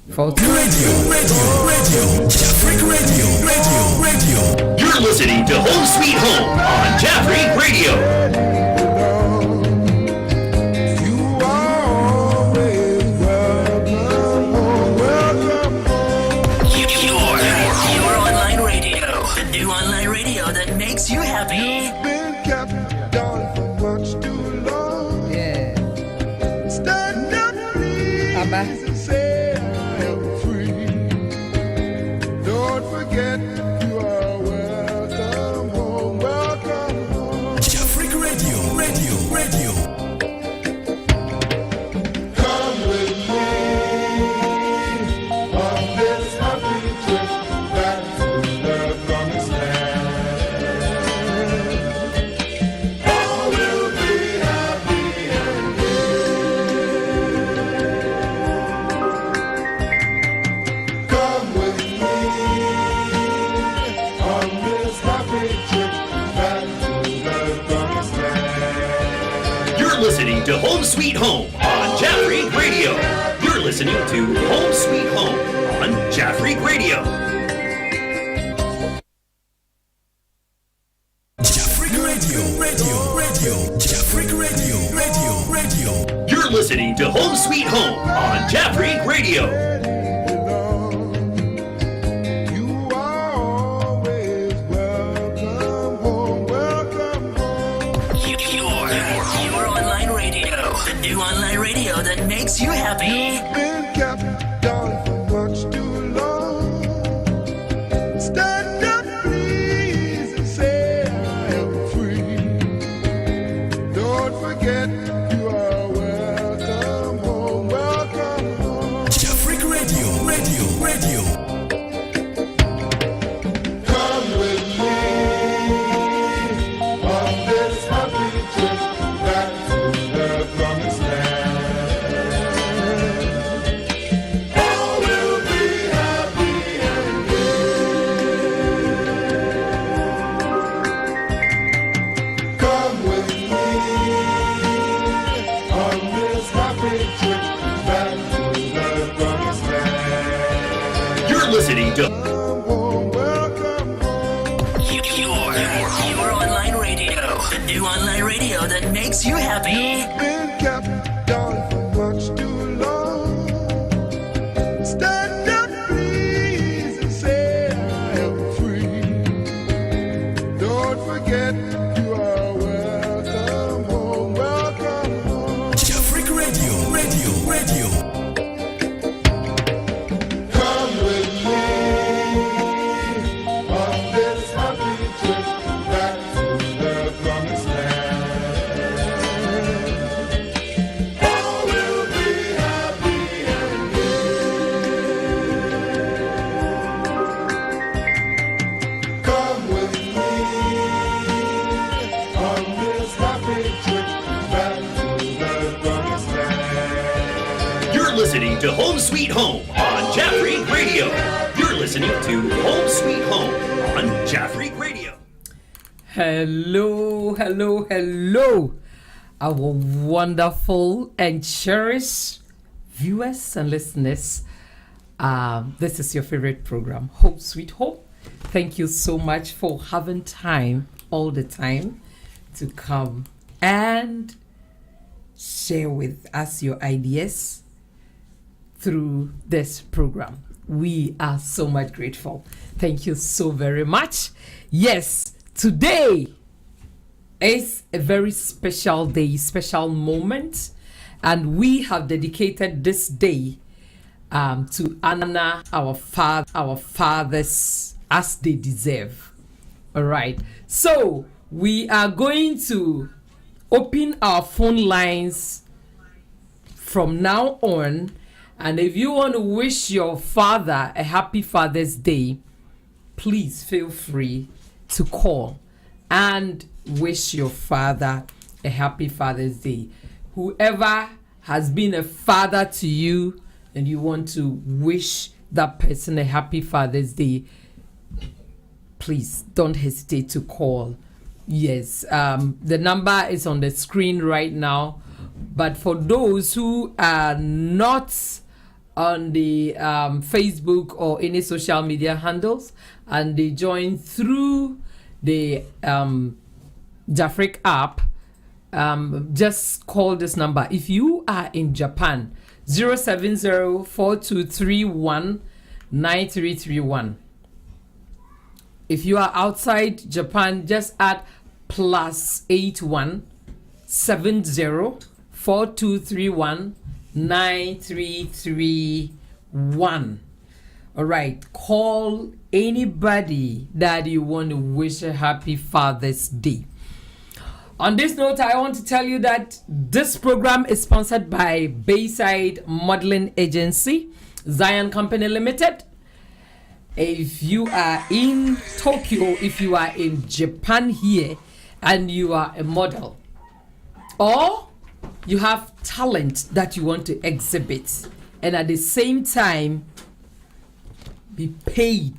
Radio, Jafric Radio. You're listening to Home Sweet Home on Jafric Radio. Your online radio, the new online radio that makes you happy. You've been kept down for much too long. Yeah. Stand up, please, and say I am free. Don't forget you are welcome home, welcome home. Jafric Radio. Come with me on this happy trip back to the promised land. All will be happy and gay. Come with me on this happy trip back to the promised land. You're listening to Home Sweet Home on Jafric Radio. You're listening to Home Sweet Home on Jafric Radio. Jafric Radio. Jafric Radio. You're listening to Home Sweet Home on Jafric Radio. You are always welcome home, welcome home. Your online radio, the new online radio that makes you happy. You've been kept down for much too long. Stand up, please, and say I am free. Don't forget you are welcome home, welcome home. Jafric Radio. Come with me on this happy trip back to the promised land. All will be happy and gay. Come with me on this happy trip back to the promised land. You're listening to Home, welcome home. Your online radio, the new online radio that makes you happy. Been kept down for much too long. Stand up, please, and say I am free. Don't forget you are welcome home, welcome home. Jafric Radio. Come with me on this happy trip back to the promised land. All will be happy and gay. Come with me on this happy trip back to the promised land. You're listening to Home Sweet Home on Jafric Radio. You're listening to Home Sweet Home on Jafric Radio. Hello, our wonderful and cherished viewers and listeners. This is your favorite program, Home Sweet Home. Thank you so much for having time all the time to come and share with us your ideas through this program. We are so much grateful. Thank you so very much. Yes, today is a very special day, special moment, and we have dedicated this day to honor our fathers as they deserve. All right. So we are going to open our phone lines from now on. And if you want to wish your father a happy Father's Day, please feel free to call and wish your father a happy Father's Day. Whoever has been a father to you and you want to wish that person a happy Father's Day, please don't hesitate to call. Yes, the number is on the screen right now. But for those who are not on the Facebook or any social media handles, and they join through the Jafric app, just call this number. If you are in Japan, 070-4231-9331. If you are outside Japan, just add +8170-4231-9331. All right, call anybody that you want to wish a happy Father's Day. On this note, I want to tell you that this program is sponsored by Bayside Modeling Agency, Zion Company Limited. If you are in Tokyo, if you are in Japan here, and you are a model, or you have talent that you want to exhibit, and at the same time be paid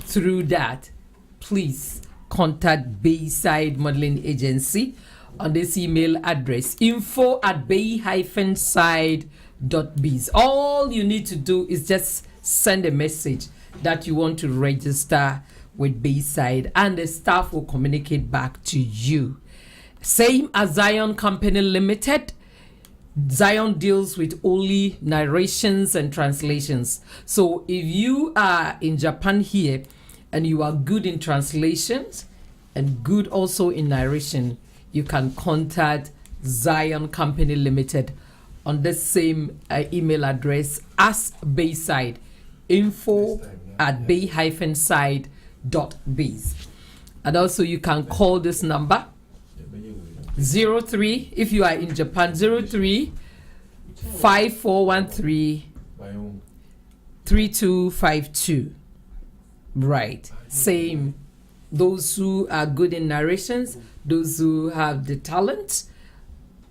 through that, please contact Bayside Modeling Agency on this email address, info@bay-side.biz. All you need to do is just send a message that you want to register with Bayside, and the staff will communicate back to you. Same as Zion Company Limited, Zion deals with only narrations and translations. So if you are in Japan here and you are good in translations and good also in narration, you can contact Zion Company Limited on the same email address as Bayside, info@bay-side.biz. And also you can call this number 03, if you are in Japan, 03-5413-3252. Right. Same. Those who are good in narrations, those who have the talent,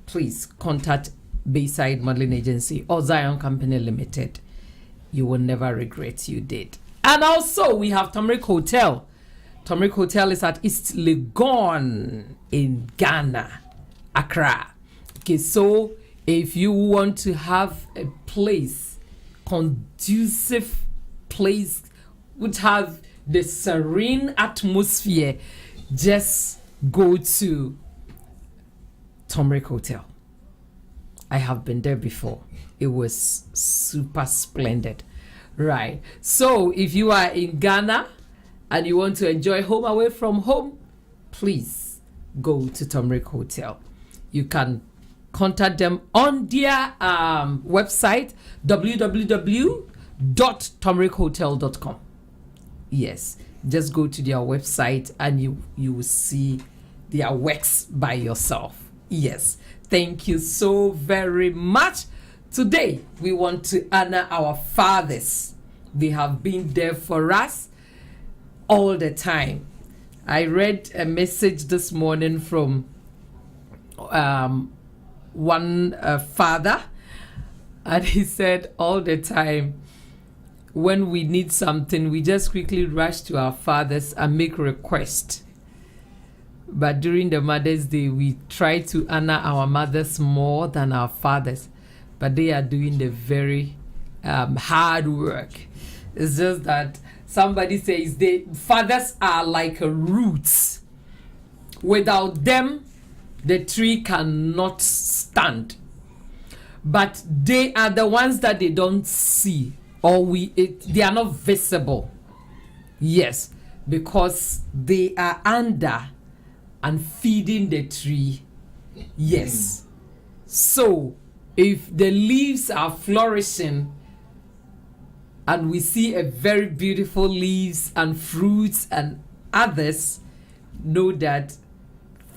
please contact Bayside Modeling Agency or Zion Company Limited. You will never regret you did. And also we have Turmeric Hotel. Turmeric Hotel is at East Legon in Ghana, Accra. Okay, so if you want to have a place, conducive place, which have the serene atmosphere, just go to Turmeric Hotel. I have been there before. It was super splendid. Right. So if you are in Ghana and you want to enjoy home away from home, please go to Turmeric Hotel. You can contact them on their website, www.turmerichotel.com. Yes, just go to their website and you will see their works by yourself. Yes, thank you so very much. Today, we want to honor our fathers. They have been there for us all the time. I read a message this morning from one father, and he said all the time, when we need something, we just quickly rush to our fathers and make request. But during the Mother's Day, we try to honor our mothers more than our fathers. But they are doing the very hard work. It's just that somebody says the fathers are like a roots. Without them, the tree cannot stand. But they are the ones that they don't see, or they are not visible. Yes, because they are under and feeding the tree. Yes. So if the leaves are flourishing and we see a very beautiful leaves and fruits and others, know that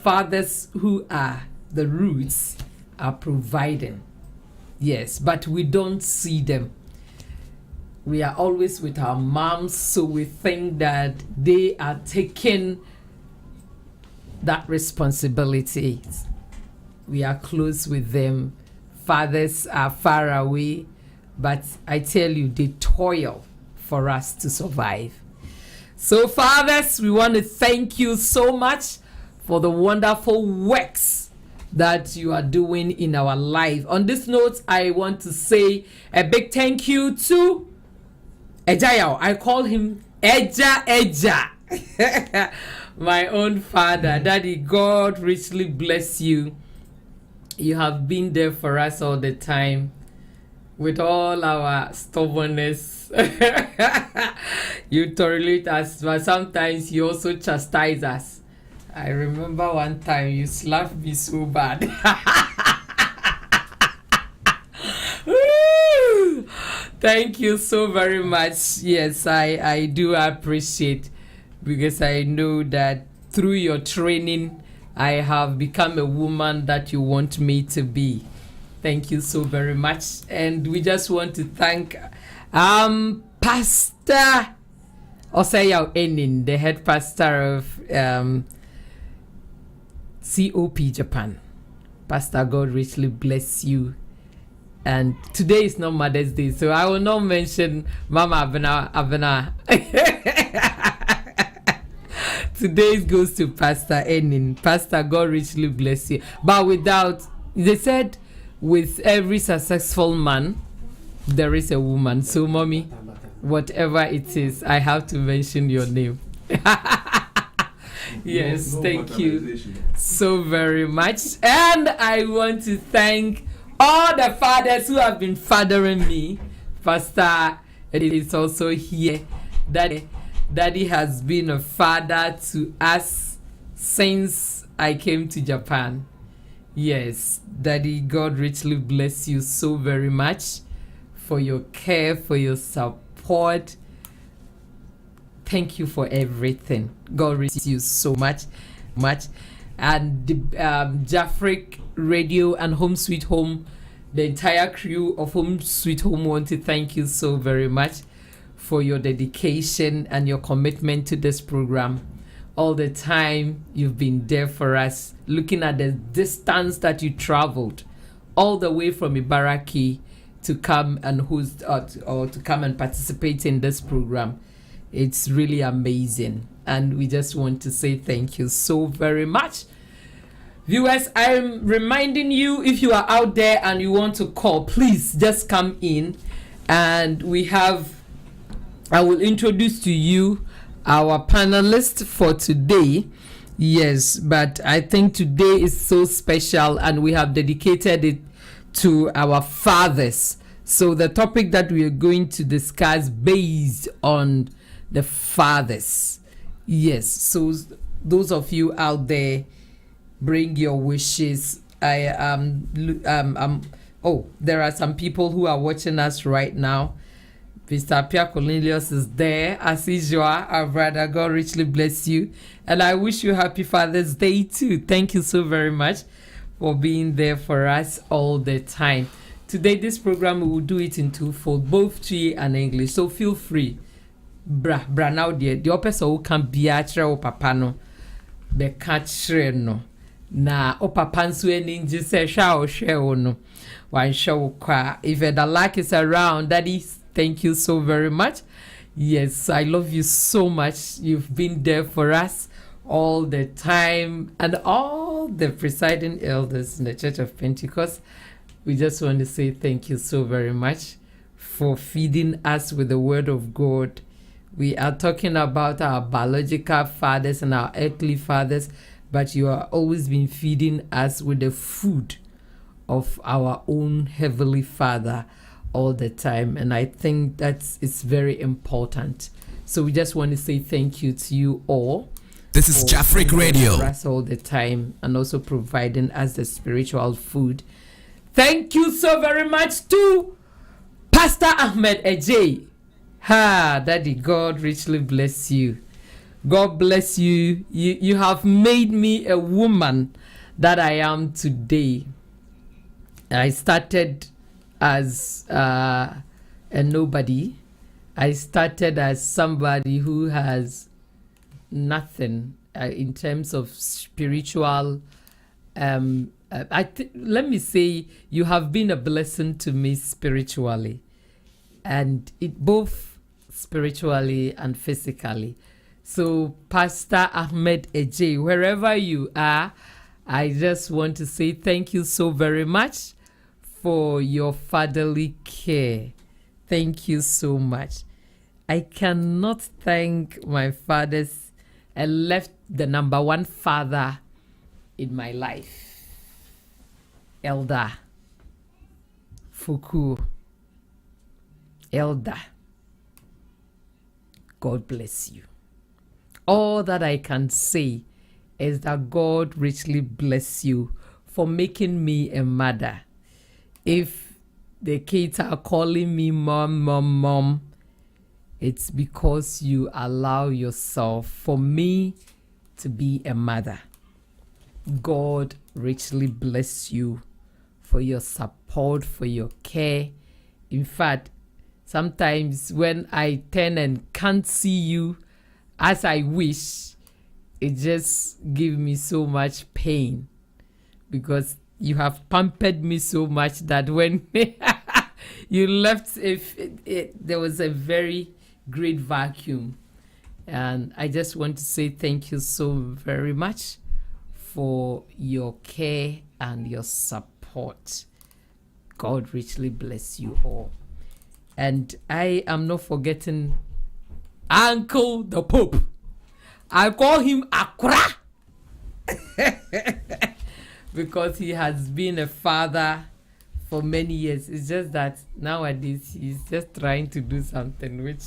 fathers who are the roots are providing. Yes, but we don't see them. We are always with our moms, so we think that they are taking that responsibility. We are close with them. Fathers are far away, but I tell you, they toil for us to survive. So fathers, we want to thank you so much for the wonderful works that you are doing in our life. On this note, I want to say a big thank you to Ejayao. I call him Eja. My own father. Daddy, God richly bless you. You have been there for us all the time with all our stubbornness. You tolerate us, but sometimes you also chastise us. I remember one time you slapped me so bad. Thank you so very much. Yes, I do appreciate, because I know that through your training, I have become a woman that you want me to be. Thank you so very much. And we just want to thank Pastor Osayao Enin, the head pastor of COP Japan. Pastor, God richly bless you. And today is not Mother's Day, so I will not mention Mama Abena. Today goes to Pastor Enin. Pastor, God richly bless you. But they said, with every successful man, there is a woman. So, Mommy, whatever it is, I have to mention your name. Yes, thank you so very much. And I want to thank all the fathers who have been fathering me. Pastor is also here. Daddy has been a father to us since I came to Japan. Yes, Daddy, God richly bless you so very much for your care, for your support. Thank you for everything. God bless you so much. And the Jafric Radio and Home Sweet Home, the entire crew of Home Sweet Home want to thank you so very much for your dedication and your commitment to this program. All the time you've been there for us, looking at the distance that you traveled all the way from Ibaraki to come and host or to come and participate in this program. It's really amazing, and we just want to say thank you so very much. Viewers, I'm reminding you, if you are out there and you want to call, please just come in, and I will introduce to you our panelist for today. Yes, but I think today is so special, and we have dedicated it to our fathers. So the topic that we are going to discuss based on the fathers. Yes, so those of you out there, bring your wishes. There are some people who are watching us right now. Mr. Pierre Cornelius is there, as usual. Our brother, God richly bless you. And I wish you happy Father's Day too. Thank you so very much for being there for us all the time. Today, this program, we will do it in twofold, both Twi and English. So feel free. Bra now the opesa who can be a o papa no. Be catch no. Na o papa nso eni nji se hwa o hwe no. Wan hwe kwa. If the luck is around, Daddy, thank you so very much. Yes, I love you so much. You've been there for us all the time, and all the presiding elders in the Church of Pentecost. We just want to say thank you so very much for feeding us with the Word of God. We are talking about our biological fathers and our earthly fathers, but you are always been feeding us with the food of our own Heavenly Father all the time. And I think it's very important. So we just want to say thank you to you all. This is Jafric Radio. For us all the time, and also providing us the spiritual food. Thank you so very much to Pastor Ahmed Ejay. Daddy, God richly bless you. God bless you. You have made me a woman that I am today. I started as a nobody. I started as somebody who has nothing in terms of spiritual. Let me say, you have been a blessing to me spiritually, and it both spiritually and physically. So, Pastor Ahmed Ejay, wherever you are, I just want to say thank you so very much for your fatherly care. Thank you so much. I cannot thank my fathers. I left the number one father in my life, Elder Fuku. Elder, God bless you. All that I can say is that God richly bless you for making me a mother. If the kids are calling me mom, mom, mom, it's because you allow yourself for me to be a mother. God richly bless you for your support, for your care. In fact, sometimes when I turn and can't see you as I wish, it just gives me so much pain because you have pampered me so much that when you left, there was a very great vacuum. And I just want to say thank you so very much for your care and your support. God richly bless you all. And I am not forgetting Uncle the Pope. I call him Akra because he has been a father for many years. It's just that nowadays he's just trying to do something which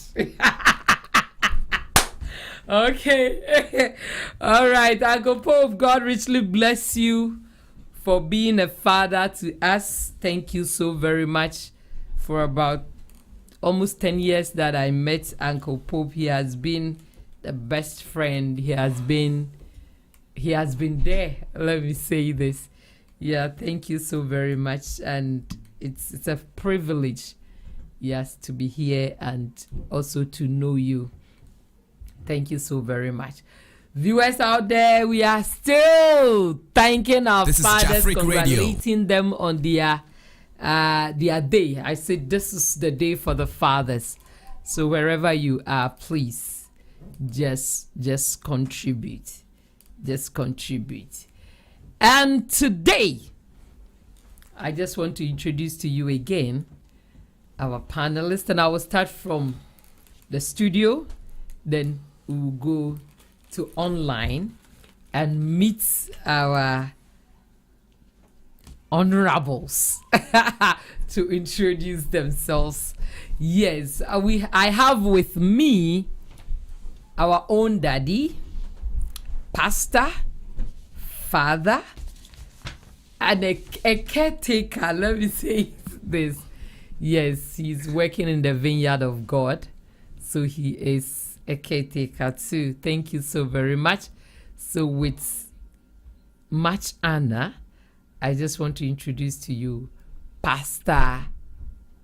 okay. All right, Uncle Pope, God richly bless you for being a father to us. Thank you so very much. For about almost 10 years that I met Uncle Pope, he has been the best friend. He has been there. Let me say this. Yeah, thank you so very much. And it's a privilege, yes, to be here and also to know you. Thank you so very much. Viewers out there, we are still thanking our This is fathers, Jafric Radio. congratulating them on their day. I said this is the day for the fathers. So wherever you are, please just contribute. Just contribute. And today, I just want to introduce to you again our panelists, and I will start from the studio, then we'll go to online and meet our honorables to introduce themselves. Yes, I have with me our own daddy, pastor, father, and a caretaker. Let me say this. Yes, he's working in the vineyard of God, so he is a caretaker too. Thank you so very much. So with much honor, I just want to introduce to you Pastor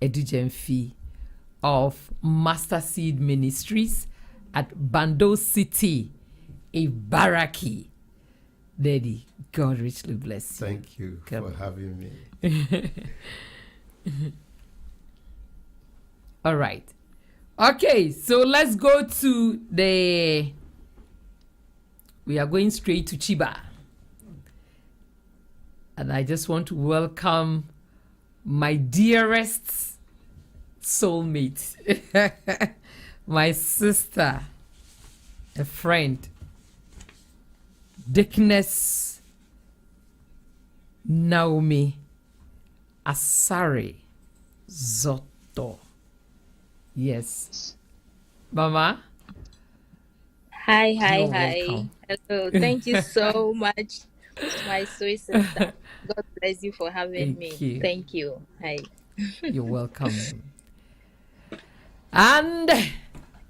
Edujemfi of Master Seed Ministries at Bando City, Ibaraki. Daddy, God richly bless you. Thank you Come. for having me. All right. Okay, so let's go to we are going straight to Chiba. And I just want to welcome my dearest soulmate, my sister, a friend, Dickness Naomi Asare Zotto. Yes. Mama? Hi. You're welcome. Hello. Thank you so much, my sweet sister. God bless you for having me. You. Thank you. Hi. You're welcome. And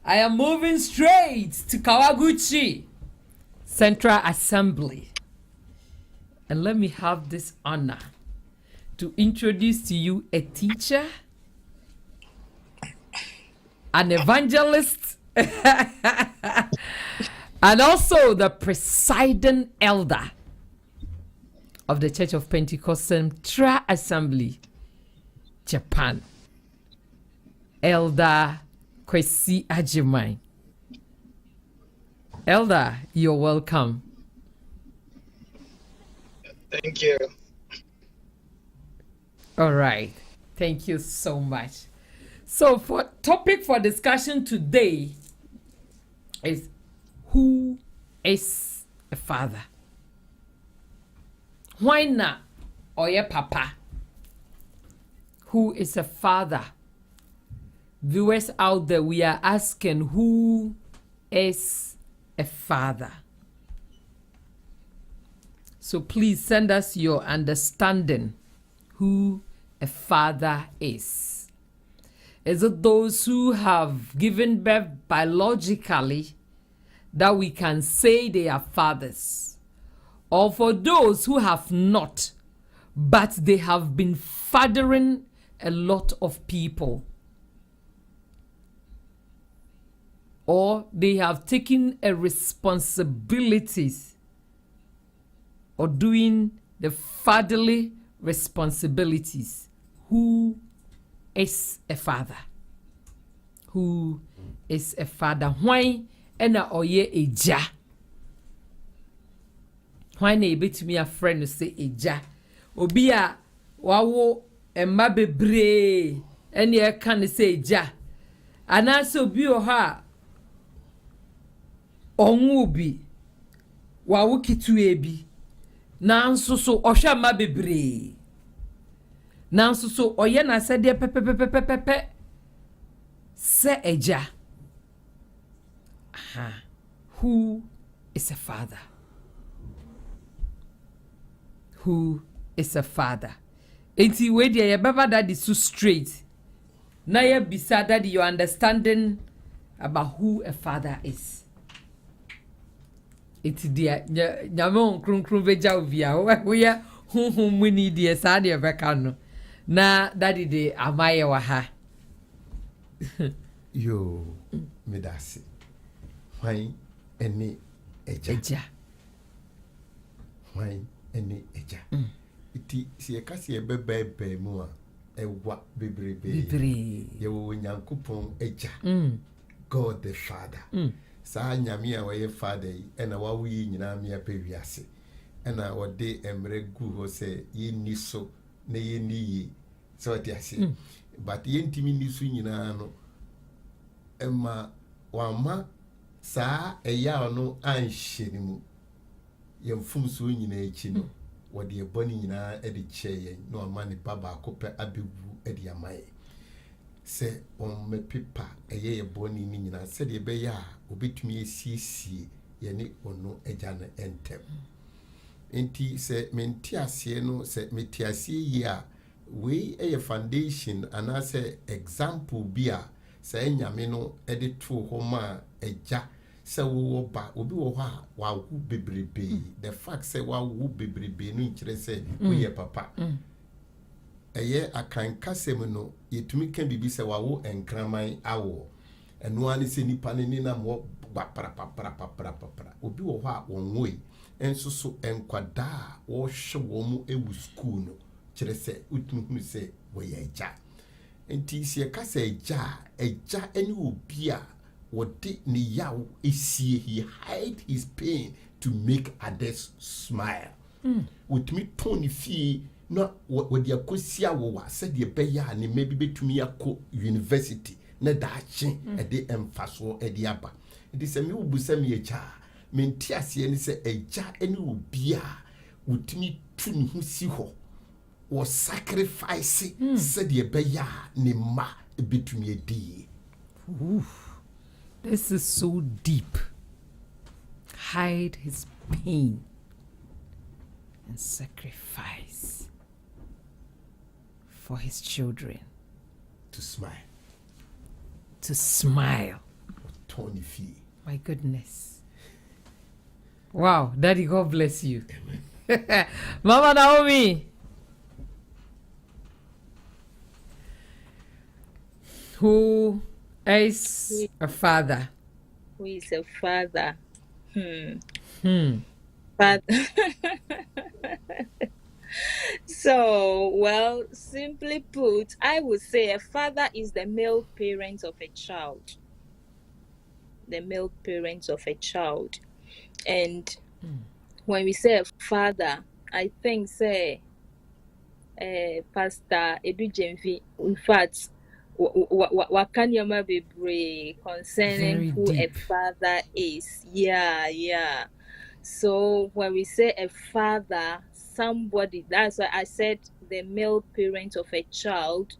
I am moving straight to Kawaguchi Central Assembly. And let me have this honor to introduce to you a teacher, an evangelist, and also the presiding elder of the Church of Pentecost Central Assembly, Japan, Elder Kwesi Ajimai. Elder, you're welcome. Thank you. All right. Thank you so much. So for topic for discussion today is who is a father? Why not oye papa? Who is a father? Viewers out there, we are asking who is a father? So please send us your understanding who a father is. Is it those who have given birth biologically that we can say they are fathers? Or for those who have not, but they have been fathering a lot of people? Or they have taken a responsibilities or doing the fatherly responsibilities. Who is a father? Who is a father? Why ena oye eja? Why na ebetumi a friend say eja? Obi a wawo emma bebre ene e kan say eja. Anase obi o ha onwu bi wawo kitu ebi. Nanso so ohwe ma bebre. Nanso so oye na se de pepepepepepe se eja. Aha. Who is a father? Who is a father? Enti we dia ye baba that is so straight. Na ye bisa that your understanding about who a father is. Enti dia nyame kronkron beja ovia we ya honhom muni dia sa de beka no. Na daddy de amaye wa ha. Yo medasi. Why any eja? Why any eja? Iti si ekasi ebebe mu a ewa bebrebe. Ye wo nyankopon eja. God the Father. Sa nyame a waye father yi ena wawo yi nyina me apewiase. Ena wode emre gu ho se ye ni so na ye ni yi. So ti ase. But ye ntimi ni so nyina no ema wama sa eya no anhye ni mu. Ye mfum so nyina echi no. Wode eboni nyina e de cheye no ama ne baba akopɛ abewu e de amaye. Se on me pipa eye eboni ni nyina se de be ya obetumi esiesie ye ne ono eja na entem. Enti se menti ase no se meti ase yi a we eye foundation anase example bi a se nyame no e de to ho ma eja se wo ba obi wo ha wa hu bebrebe. The fact say wa hu bebrebe no nkire se wo ye papa. Eye akankasem no yetumi kan bibi se wa wo enkraman awo. Eno ani se nipa ne na mo papra obi wo ha wonwe enso so enkwada wo hwe wo mu ewu school no kire se utumi hunu se wo ye eja. Enti se ka se eja eni obi a wodi ni yawo esie, he hide his pain to make others smile. Utumi toni fie na wodi akosia wo wa se de be ya ne maybe betumi akọ university na daache e de emfaso e de aba. It is a me ubusa me eja menti ase ni se eja eni obi a utumi tuni hu si ho wo sacrifice se de be ya ne ma betumi edi. This is so deep. Hide his pain and sacrifice for his children. To smile. To smile. Tony fee. My goodness. Wow, Daddy, God bless you. Mama Naomi. Who is a father? Who is a father? Father. So, well, simply put, I would say a father is the male parent of a child. The male parent of a child. And when we say a father, I think say Pastor Edu Jemfi, in fact, wakanyama bebre concerning Very who deep. a father is. Yeah. So when we say a father, somebody, that's why I said the male parent of a child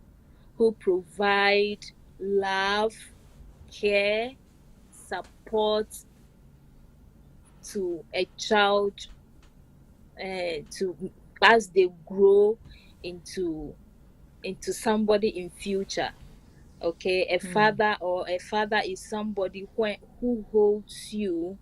who provide love, care, support to a child to as they grow into somebody in future. Okay, a father is somebody who holds you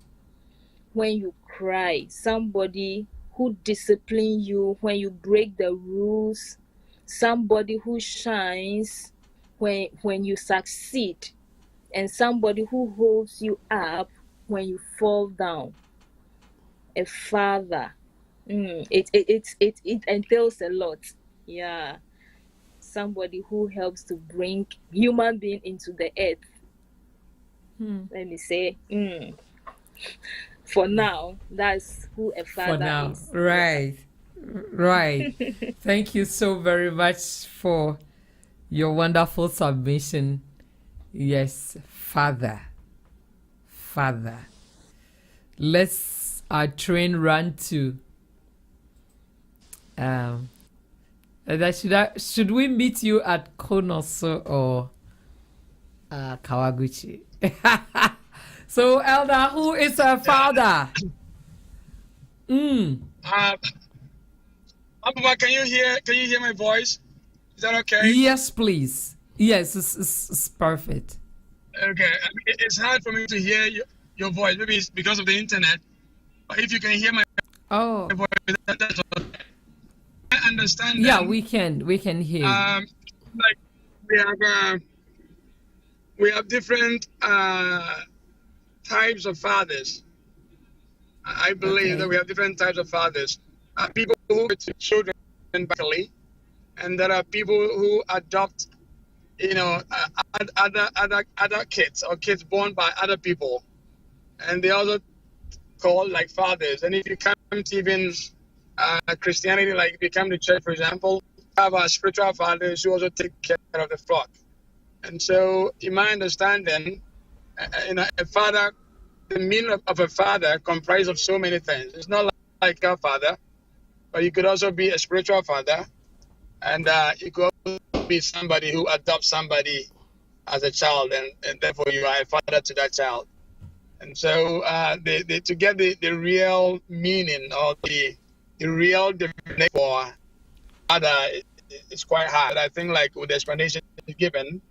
when you cry, somebody who disciplines you when you break the rules, somebody who shines when you succeed, and somebody who holds you up when you fall down. A father, it entails a lot. Yeah, somebody who helps to bring human being into the earth. Let me say, for now, that's who a father For now, is. right. Thank you so very much for your wonderful submission. Yes, father. Let's our train run to should we meet you at Konoso or Kawaguchi? So Elder, who is a father? Abba, can you hear my voice? Is that okay? Yes, please. Yes, it's perfect. Okay. I mean, it's hard for me to hear your voice. Maybe it's because of the internet. But if you can hear my voice, that's okay. I understand. Yeah, we can hear you. Like we have different types of fathers. I believe that we have different types of fathers. People who get children biologically, and there are people who adopt, other kids or kids born by other people, and they also called like fathers. And if you come to even Christianity, like if you come to church, for example, have our spiritual fathers who also take care of the flock. And so, in my understanding, a father, the meaning of a father comprises of so many things. It's not like a father, but you could also be a spiritual father, and you could also be somebody who adopts somebody as a child, and therefore you are a father to that child. And so to get the real meaning or the real definition for father, it's quite hard. I think like with the explanation given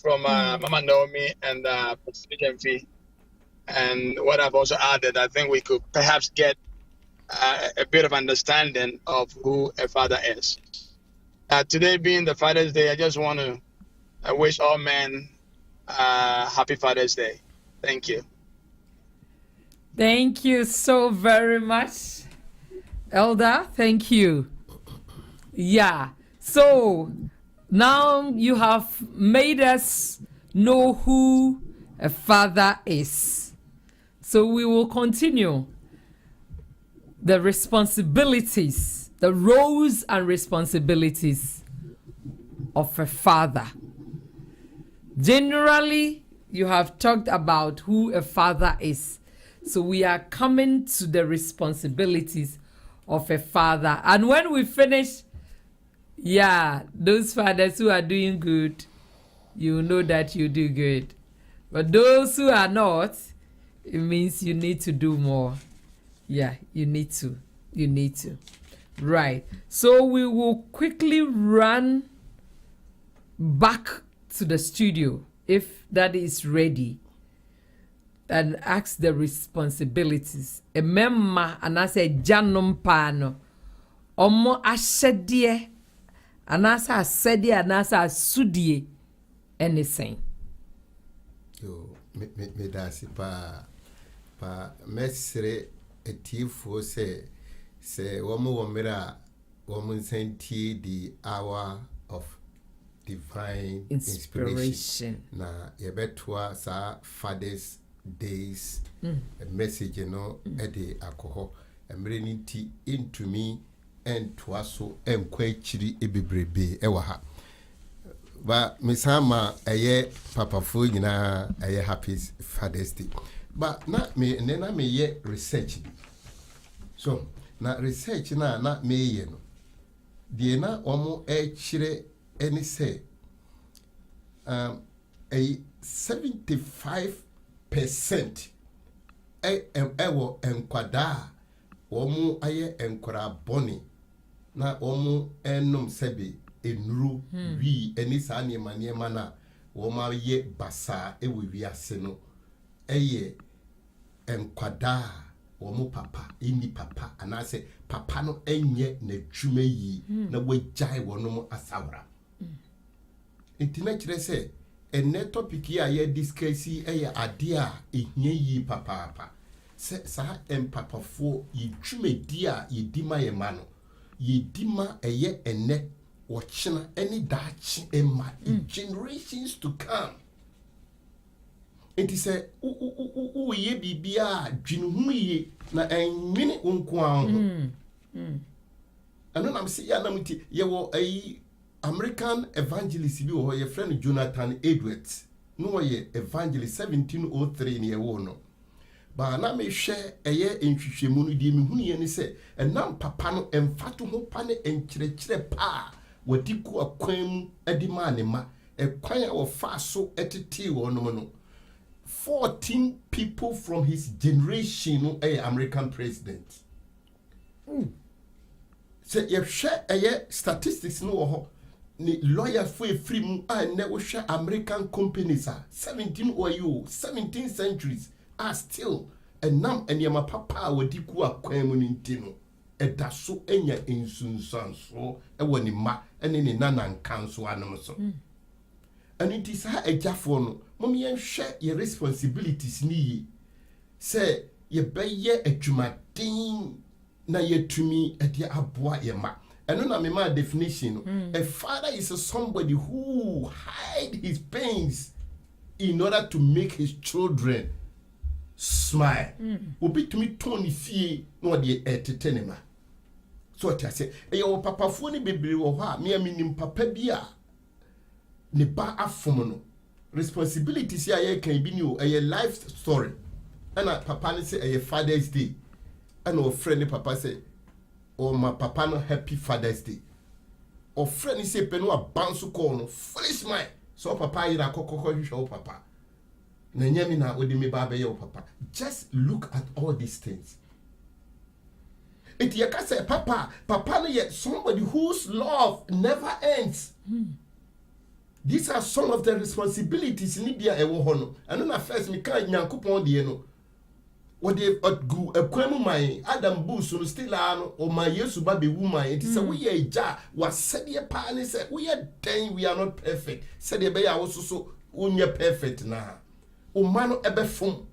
from Mama Naomi and Pastor Jemfi, and what I've also added, I think we could perhaps get a bit of understanding of who a father is. Today being the Father's Day, I just want to wish all men happy Father's Day. Thank you. Thank you so very much, Elder. Thank you. Yeah. So now you have made us know who a father is. So we will continue the responsibilities, the roles and responsibilities of a father. Generally, you have talked about who a father is. So we are coming to the responsibilities of a father. And when we finish, those fathers who are doing good, you know that you do good. But those who are not, it means you need to do more. Yeah, you need to. Right. So we will quickly run back to the studio, if that is ready, and ask the responsibilities. Emema anase janum pano. Omo ashedie. Anasa asedie, anasa asudie. Anything. Yo, me dasi pa mesre etifu se womu womira womu senti the hour of divine inspiration. Na yebetua sa Father's Days message no ede akoho mmerɛ no nti ntumi ntoa so nkɔ akyiri bebrebe ɛwɔ ha ba mesan ma ɛyɛ papafoɔ nyinaa ɛyɛ happy Father's Day ba na meyɛ research bi so na research na meyɛ no deɛ na ɔmo ɛkyerɛ ɛne sɛ 75% ɛwɔ nkwadaa wɔn ayɛ nkwadaa bɔne na wɔn ɛnom sɛbe enuro wii ɛne saa nneɛma na wɔn ayɛ basaa ɛwɔ wiase no ɛyɛ nkwadaa wɔn papa ɛni papa anaasɛ papa no ɛnyɛ n'adwuma yi na wɔagyae wɔn asawara nti na kyerɛ sɛ ɛnɛ topic yi a yɛ discuss ɛyɛ adeɛ a ehia yi papaapa sɛ saa mpapafoɔ yɛ dwumadi a yɛdi ma yɛ ma no yɛdi ma ɛyɛ ɛnɛ wɔkyena ɛne daakye ɛma generations to come nti sɛ woyɛ biribi a dwene ho yie na ɛnwene wo nko a ho ɛno nam sɛ yɛanam nti yɛwɔ ayi American evangelist bi wɔ hɔ yɛfrɛ no Jonathan Edwards no wɔyɛ evangelist 1703 ne yɛwɔ no ba na mehwɛ ɛyɛ nhwehwɛmu no deɛ mehunu yɛ ne sɛ ɛnam papa no ɛmfato ho pa ne nkyerɛkyerɛ pa a wɔde ku akwan mu de maa ne ma ɛkwan a wɔfa so ɛtetee wɔnom no 14 people from his generation no ɛyɛ American president sɛ yɛhwɛ ɛyɛ statistics no wɔ hɔ ni lawyers for free mu a ne wohwɛ American companies a 17th centuries are still enam enema papa a wadi ku akwan mu nti no ɛda so enya nsunsanso ɛwɔ ne ma ɛne ne nananka nso anom so ɛno nti saa agyafo no mom yɛhwɛ yɛ responsibilities ni yi sɛ yɛbɛyɛ adwumaden na yɛtumi ɛde aboa yɛ ma ɛno na me ma definition no a father is somebody who hide his pains in order to make his children smile obi tumi ton ne fie na ɔde ɛtete ne ma so ɔte ase ɛyɛ wɔ papafoɔ ne bebree wɔ hɔ a me aminim papa bi a ne ba afom no responsibilities a yɛ kan bi ni o ɛyɛ life story ɛna papa ne sɛ ɛyɛ Father's Day ɛna ɔfrɛ ne papa sɛ or my papa no happy Father's Day or friend say penu a bounce call no foolish man so papa ira kokoko hwehwe papa na nyami na odi me ba be ye papa just look at all these things it you can say papa no yet somebody whose love never ends these are some of the responsibilities ni bia ewo ho no and na first me kan nyankopon de no what they gu ekwemu man Adam busu no still ano o ma Yesu ba be woman it is we ye ja was said ye pa ne say we are den we are not perfect said ye be ya wo so onye perfect na o ma no ebe fom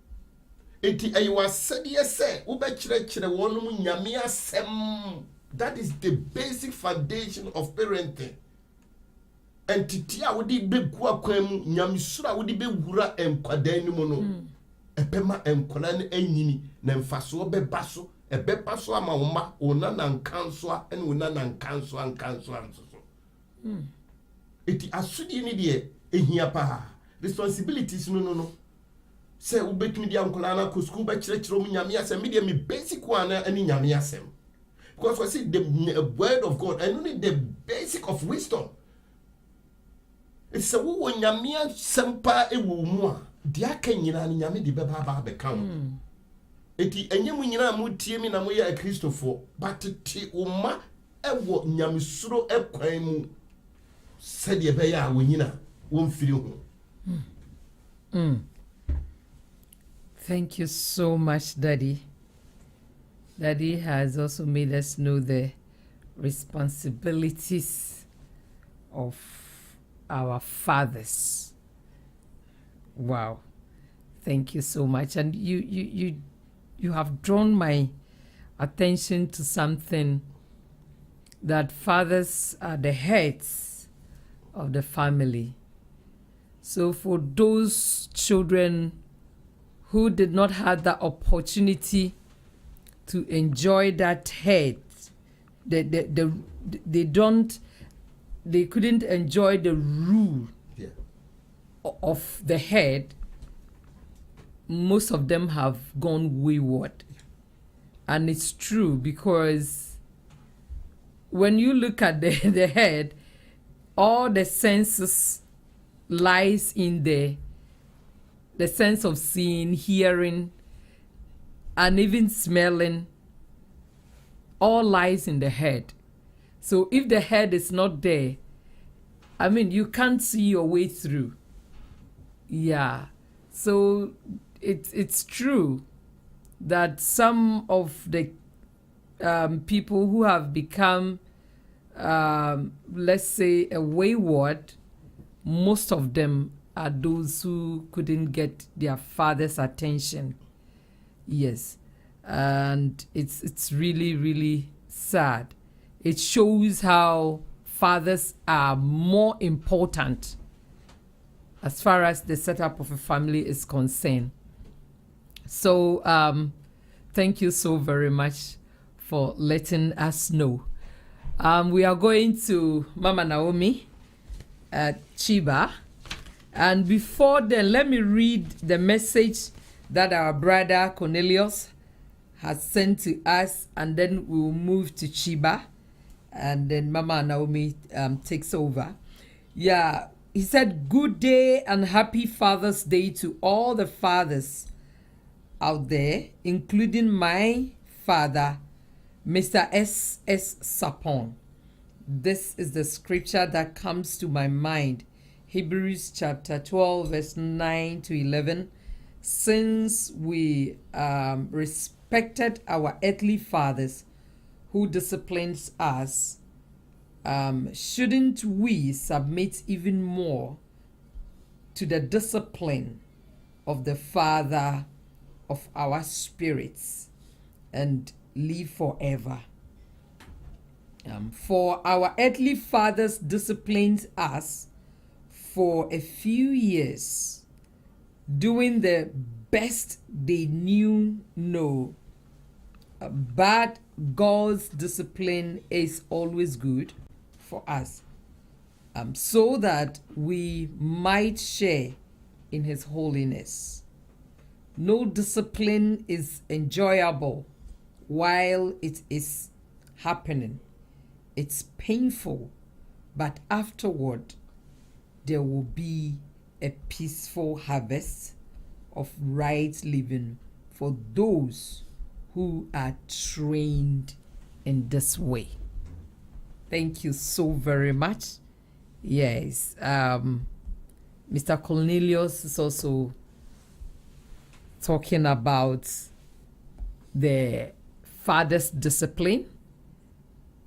enti ayi was said ye say wo be kire wonum nyame asem that is the basic foundation of parenting entity a wo di be gu akwam nyame sura wo di be wura enkwadan ni mu no ebema enkola ne anyini na mfaso beba so ebeba so ama woma ona na nkanso a ene ona na nkanso anso eti asudi ni de ehia pa responsibilities no say ubetumi dia nkola na ko school ba kire mu nyame asem me de me basic one na ani nyame asem because we see the word of God and only the basic of wisdom it's a wo nyame asem pa ewo mu a dia kan nyina ni nyame de beba ba be kan eti enyemu nyina mu tie mi na mo ya kristofo but ti uma ewo nyame suro ekwan mu said ye be ya wo nyina wo mfiri ho Thank you so much, Daddy. Daddy has also made us know the responsibilities of our fathers. Wow. Thank you so much. And you have drawn my attention to something, that fathers are the heads of the family. So for those children who did not have the opportunity to enjoy that head. They couldn't enjoy the rule of the head. Most of them have gone wayward. And it's true, because when you look at the head, all the senses lies in the sense of seeing, hearing, and even smelling, all lies in the head. So if the head is not there, I mean, you can't see your way through. Yeah. So it's true that some of the people who have become, let's say, a wayward, most of them are those who couldn't get their father's attention. Yes. And it's really, really sad. It shows how fathers are more important as far as the setup of a family is concerned. So thank you so very much for letting us know. We are going to Mama Naomi at Chiba. And before then, let me read the message that our brother Cornelius has sent to us, and then we'll move to Chiba, and then Mama Naomi takes over. Yeah, he said, good day and happy Father's Day to all the fathers out there, including my father, Mr. S.S. Sapon. This is the scripture that comes to my mind. Hebrews chapter 12, verse 9 to 11. Since we respected our earthly fathers who disciplines us, shouldn't we submit even more to the discipline of the Father of our spirits and live forever? For our earthly fathers disciplined us for a few years, doing the best they knew. But God's discipline is always good for us, so that we might share in his holiness. No discipline is enjoyable while it is happening. It's painful, but afterward there will be a peaceful harvest of right living for those who are trained in this way. Thank you so very much. Yes, Mr. Cornelius is also talking about the father's discipline.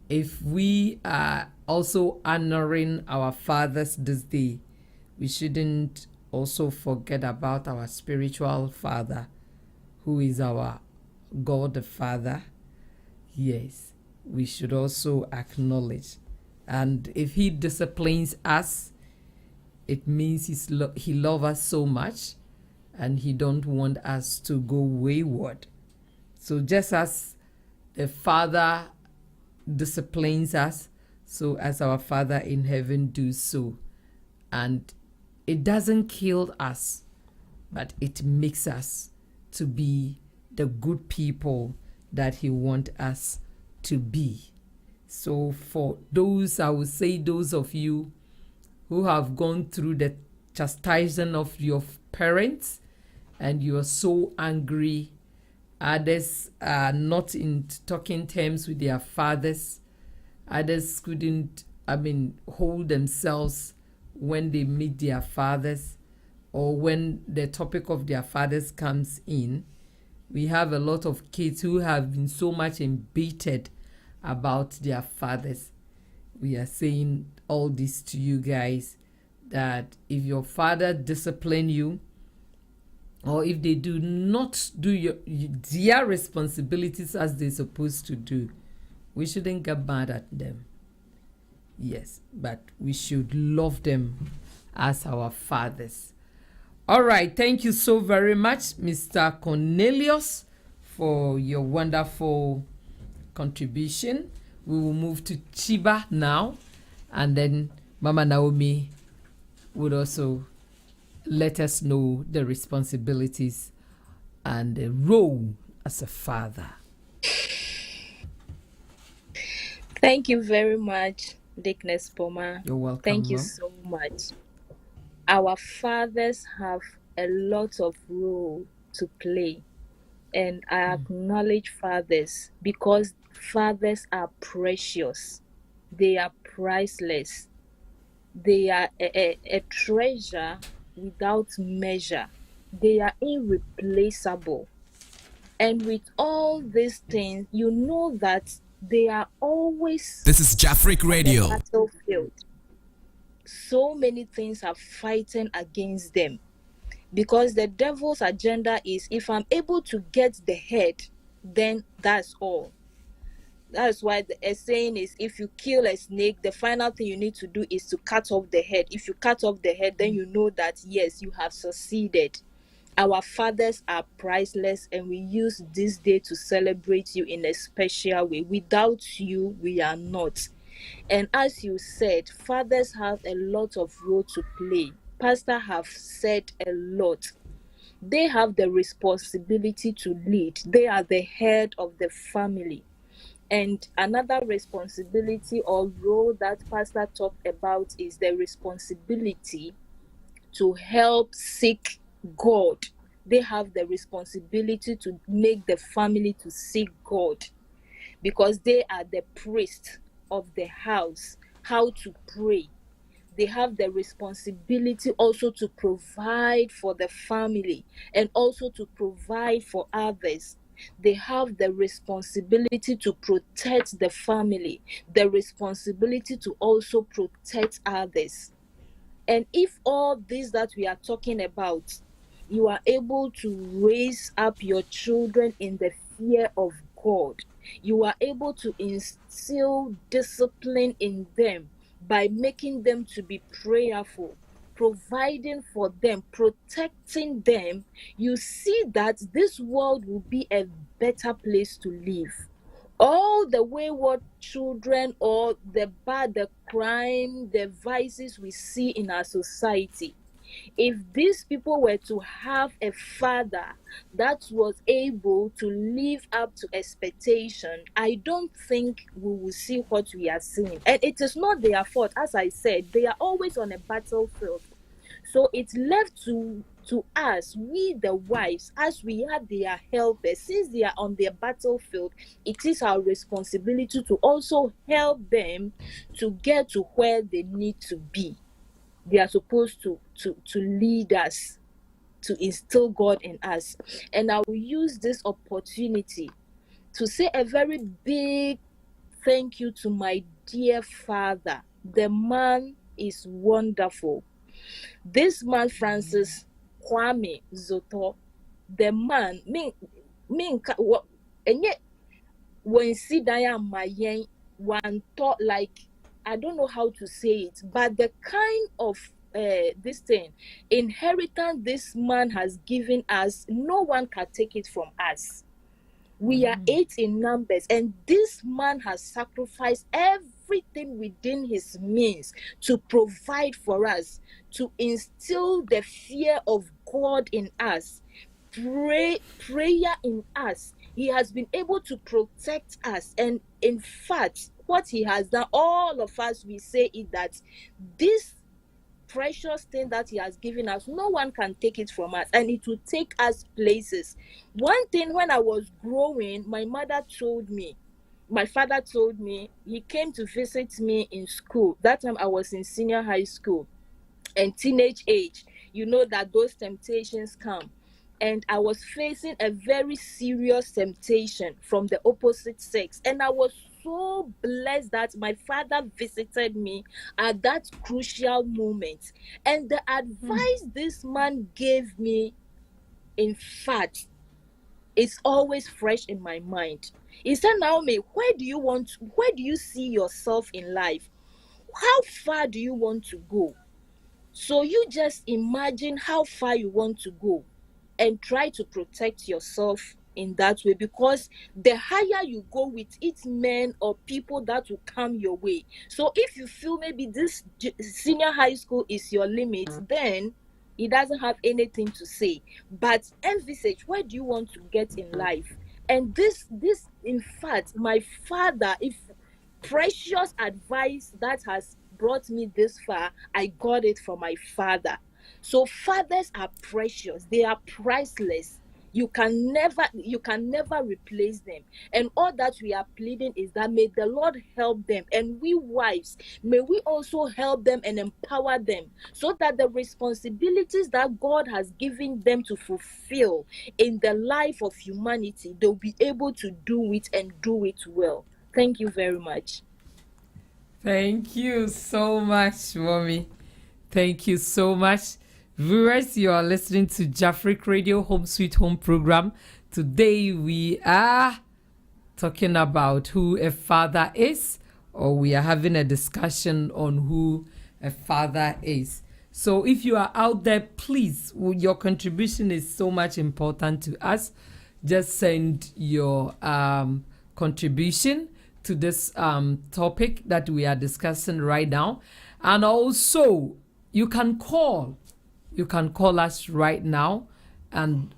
If we are also honoring our fathers this day, we shouldn't also forget about our spiritual father, who is our God the Father. Yes, we should also acknowledge. And if he disciplines us, it means he loves us so much, and he don't want us to go wayward. So just as the Father disciplines us, so as our Father in heaven do so. And it doesn't kill us, but it makes us to be the good people that he wants us to be. So for those, I would say, those of you who have gone through the chastisement of your parents and you are so angry, others are not in talking terms with their fathers, others couldn't, hold themselves when they meet their fathers, or when the topic of their fathers comes in. We have a lot of kids who have been so much embittered about their fathers. We are saying all this to you guys, that if your father discipline you, or if they do not do their responsibilities as they're supposed to do, we shouldn't get mad at them. Yes, but we should love them as our fathers. All right, thank you so very much, Mr. Cornelius, for your wonderful contribution. We will move to Chiba now, and then Mama Naomi would also let us know the responsibilities and the role as a father. Thank you very much, Dickness Poma. You're welcome. Thank you Mom. so much. Our fathers have a lot of role to play, and I acknowledge fathers because fathers are precious. They are priceless. They are a treasure without measure. They are irreplaceable. And with all these things, you know that they are always This is Jafric on the Radio. battlefield. So many things are fighting against them because the devil's agenda is if I'm able to get the head, then that's all. That's why the saying is if you kill a snake, the final thing you need to do is to cut off the head. If you cut off the head, then you know that yes, you have succeeded. Our fathers are priceless, and we use this day to celebrate you in a special way. Without you, we are not. And as you said, fathers have a lot of role to play. Pastor have said a lot. They have the responsibility to lead. They are the head of the family. And another responsibility or role that Pastor talked about is the responsibility to help seek God. They have the responsibility to make the family to seek God because they are the priest of the house, how to pray. They have the responsibility also to provide for the family and also to provide for others. They have the responsibility to protect the family, the responsibility to also protect others. And if all this that we are talking about, you are able to raise up your children in the fear of God, you are able to instill discipline in them by making them to be prayerful, providing for them, protecting them, you see that this world will be a better place to live. All the wayward children or the bad, the crime, the vices we see in our society, if these people were to have a father that was able to live up to expectation, I don't think we will see what we are seeing. And it is not their fault. As I said, they are always on a battlefield. So it's left to us, we the wives, as we are their helpers, since they are on their battlefield, it is our responsibility to also help them to get to where they need to be. They are supposed to lead us, to instill God in us. And I will use this opportunity to say a very big thank you to my dear father. The man is wonderful. This man, Francis Kwame Zoto, the man, and yet when see Diane Mayen, one thought like, I don't know how to say it, but the kind of this thing, inheritance this man has given us, no one can take it from us. We are 8 in numbers, and this man has sacrificed everything within his means to provide for us, to instill the fear of God in us, prayer in us. He has been able to protect us, and in fact, what he has done, all of us, we say it that this precious thing that he has given us, no one can take it from us, and it will take us places. One thing, when I was growing, my father told me, he came to visit me in school. That time I was in senior high school and teenage age. You know that those temptations come. And I was facing a very serious temptation from the opposite sex. And I was so blessed that my father visited me at that crucial moment. And the advice this man gave me, in fact, is always fresh in my mind. He said, Naomi, where do you see yourself in life? How far do you want to go? So you just imagine how far you want to go and try to protect yourself in that way, because the higher you go with each men or people that will come your way. So if you feel maybe this senior high school is your limit, then he doesn't have anything to say. But envisage, where do you want to get in life? And this in fact, my father, if precious advice that has brought me this far, I got it from my father. So fathers are precious, they are priceless. You can never replace them. And all that we are pleading is that may the Lord help them, and we wives, may we also help them and empower them, so that the responsibilities that God has given them to fulfill in the life of humanity, they'll be able to do it and do it well. Thank you very much. Thank you so much, Mommy. Thank you so much. Viewers, you are listening to Jafric Radio Home Sweet Home program. Today we are talking about who a father is, or we are having a discussion on who a father is. So if you are out there, please, your contribution is so much important to us. Just send your contribution to this topic that we are discussing right now. And also, you can call us right now and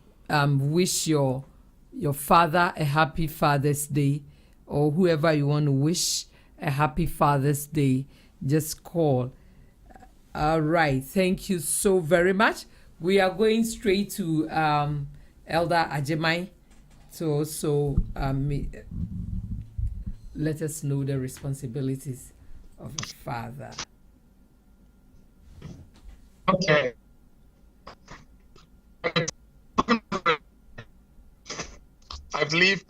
wish your father a happy Father's Day, or whoever you want to wish a happy Father's Day. Just call. All right. Thank you so very much. We are going straight to Elder Ajimai to also let us know the responsibilities of a father. Okay. I believe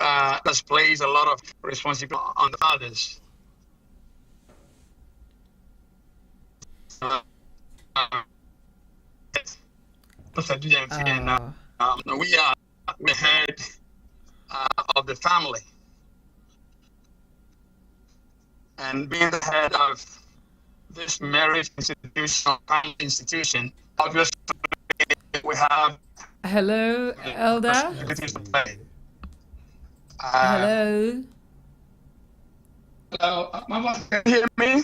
this plays a lot of responsibility on the fathers. We are the head of the family, and being the head of this marriage institution, obviously we have. Hello, Elder. Hello. Hello, Mama, can you hear me?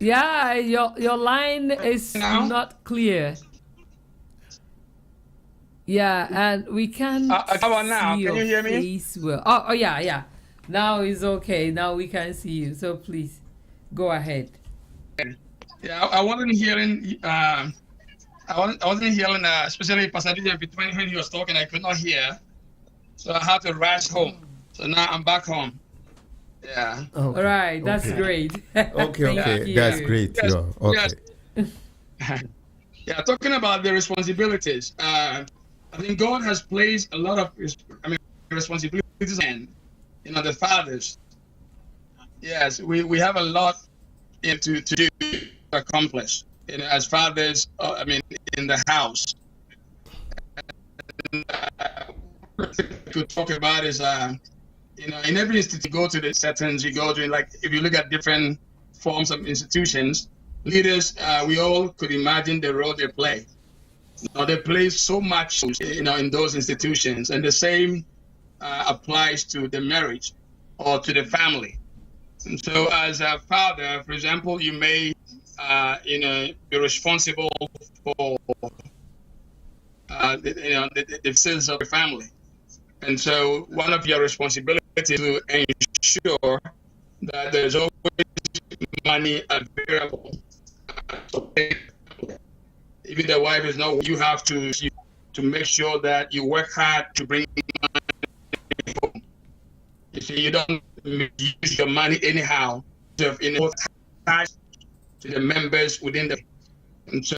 Yeah, your line is not clear. Yeah, and we can't how about now? see Can you hear me? face well. Oh, yeah. Now it's okay. Now we can see you. So please, go ahead. Yeah, I wasn't hearing. I wasn't hearing, especially Pastor DJ when he was talking. I could not hear, so I had to rush home. So now I'm back home. Yeah. Okay. All right, that's great. Okay, that's great. Yes, okay. Yes. Yeah, talking about the responsibilities. I think God has placed a lot of responsibilities on, the fathers. Yes, we have a lot to do, to accomplish, as fathers. In the house. And, to talk about is, in every institution, you go to the settings, you go to, like, if you look at different forms of institutions, leaders, we all could imagine the role they play. They play so much, in those institutions, and the same applies to the marriage or to the family. And so, as a father, for example, you may, be responsible for, the sins of the family. And so, one of your responsibilities is to ensure that there's always money available. Even the wife is not, you have to make sure that you work hard to bring money home. You see, you don't use your money anyhow. Attached to the members within the, and so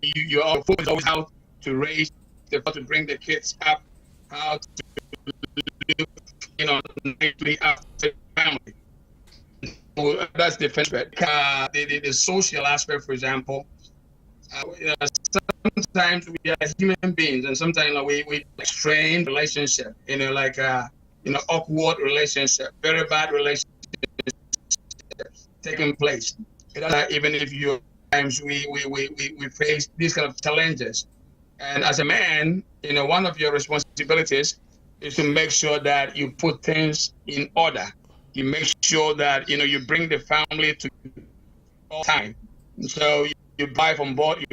you are focused always how to raise, how to bring the kids up, how to live, nicely after the family. So that's the first aspect. The social aspect, for example. Sometimes we are human beings, and sometimes we strain relationship. Awkward relationship, very bad relationship taking place. Even if times we face these kind of challenges, and as a man, one of your responsibilities responsibilities is to make sure that you put things in order. You make sure that you bring the family to all time. So you buy on board, you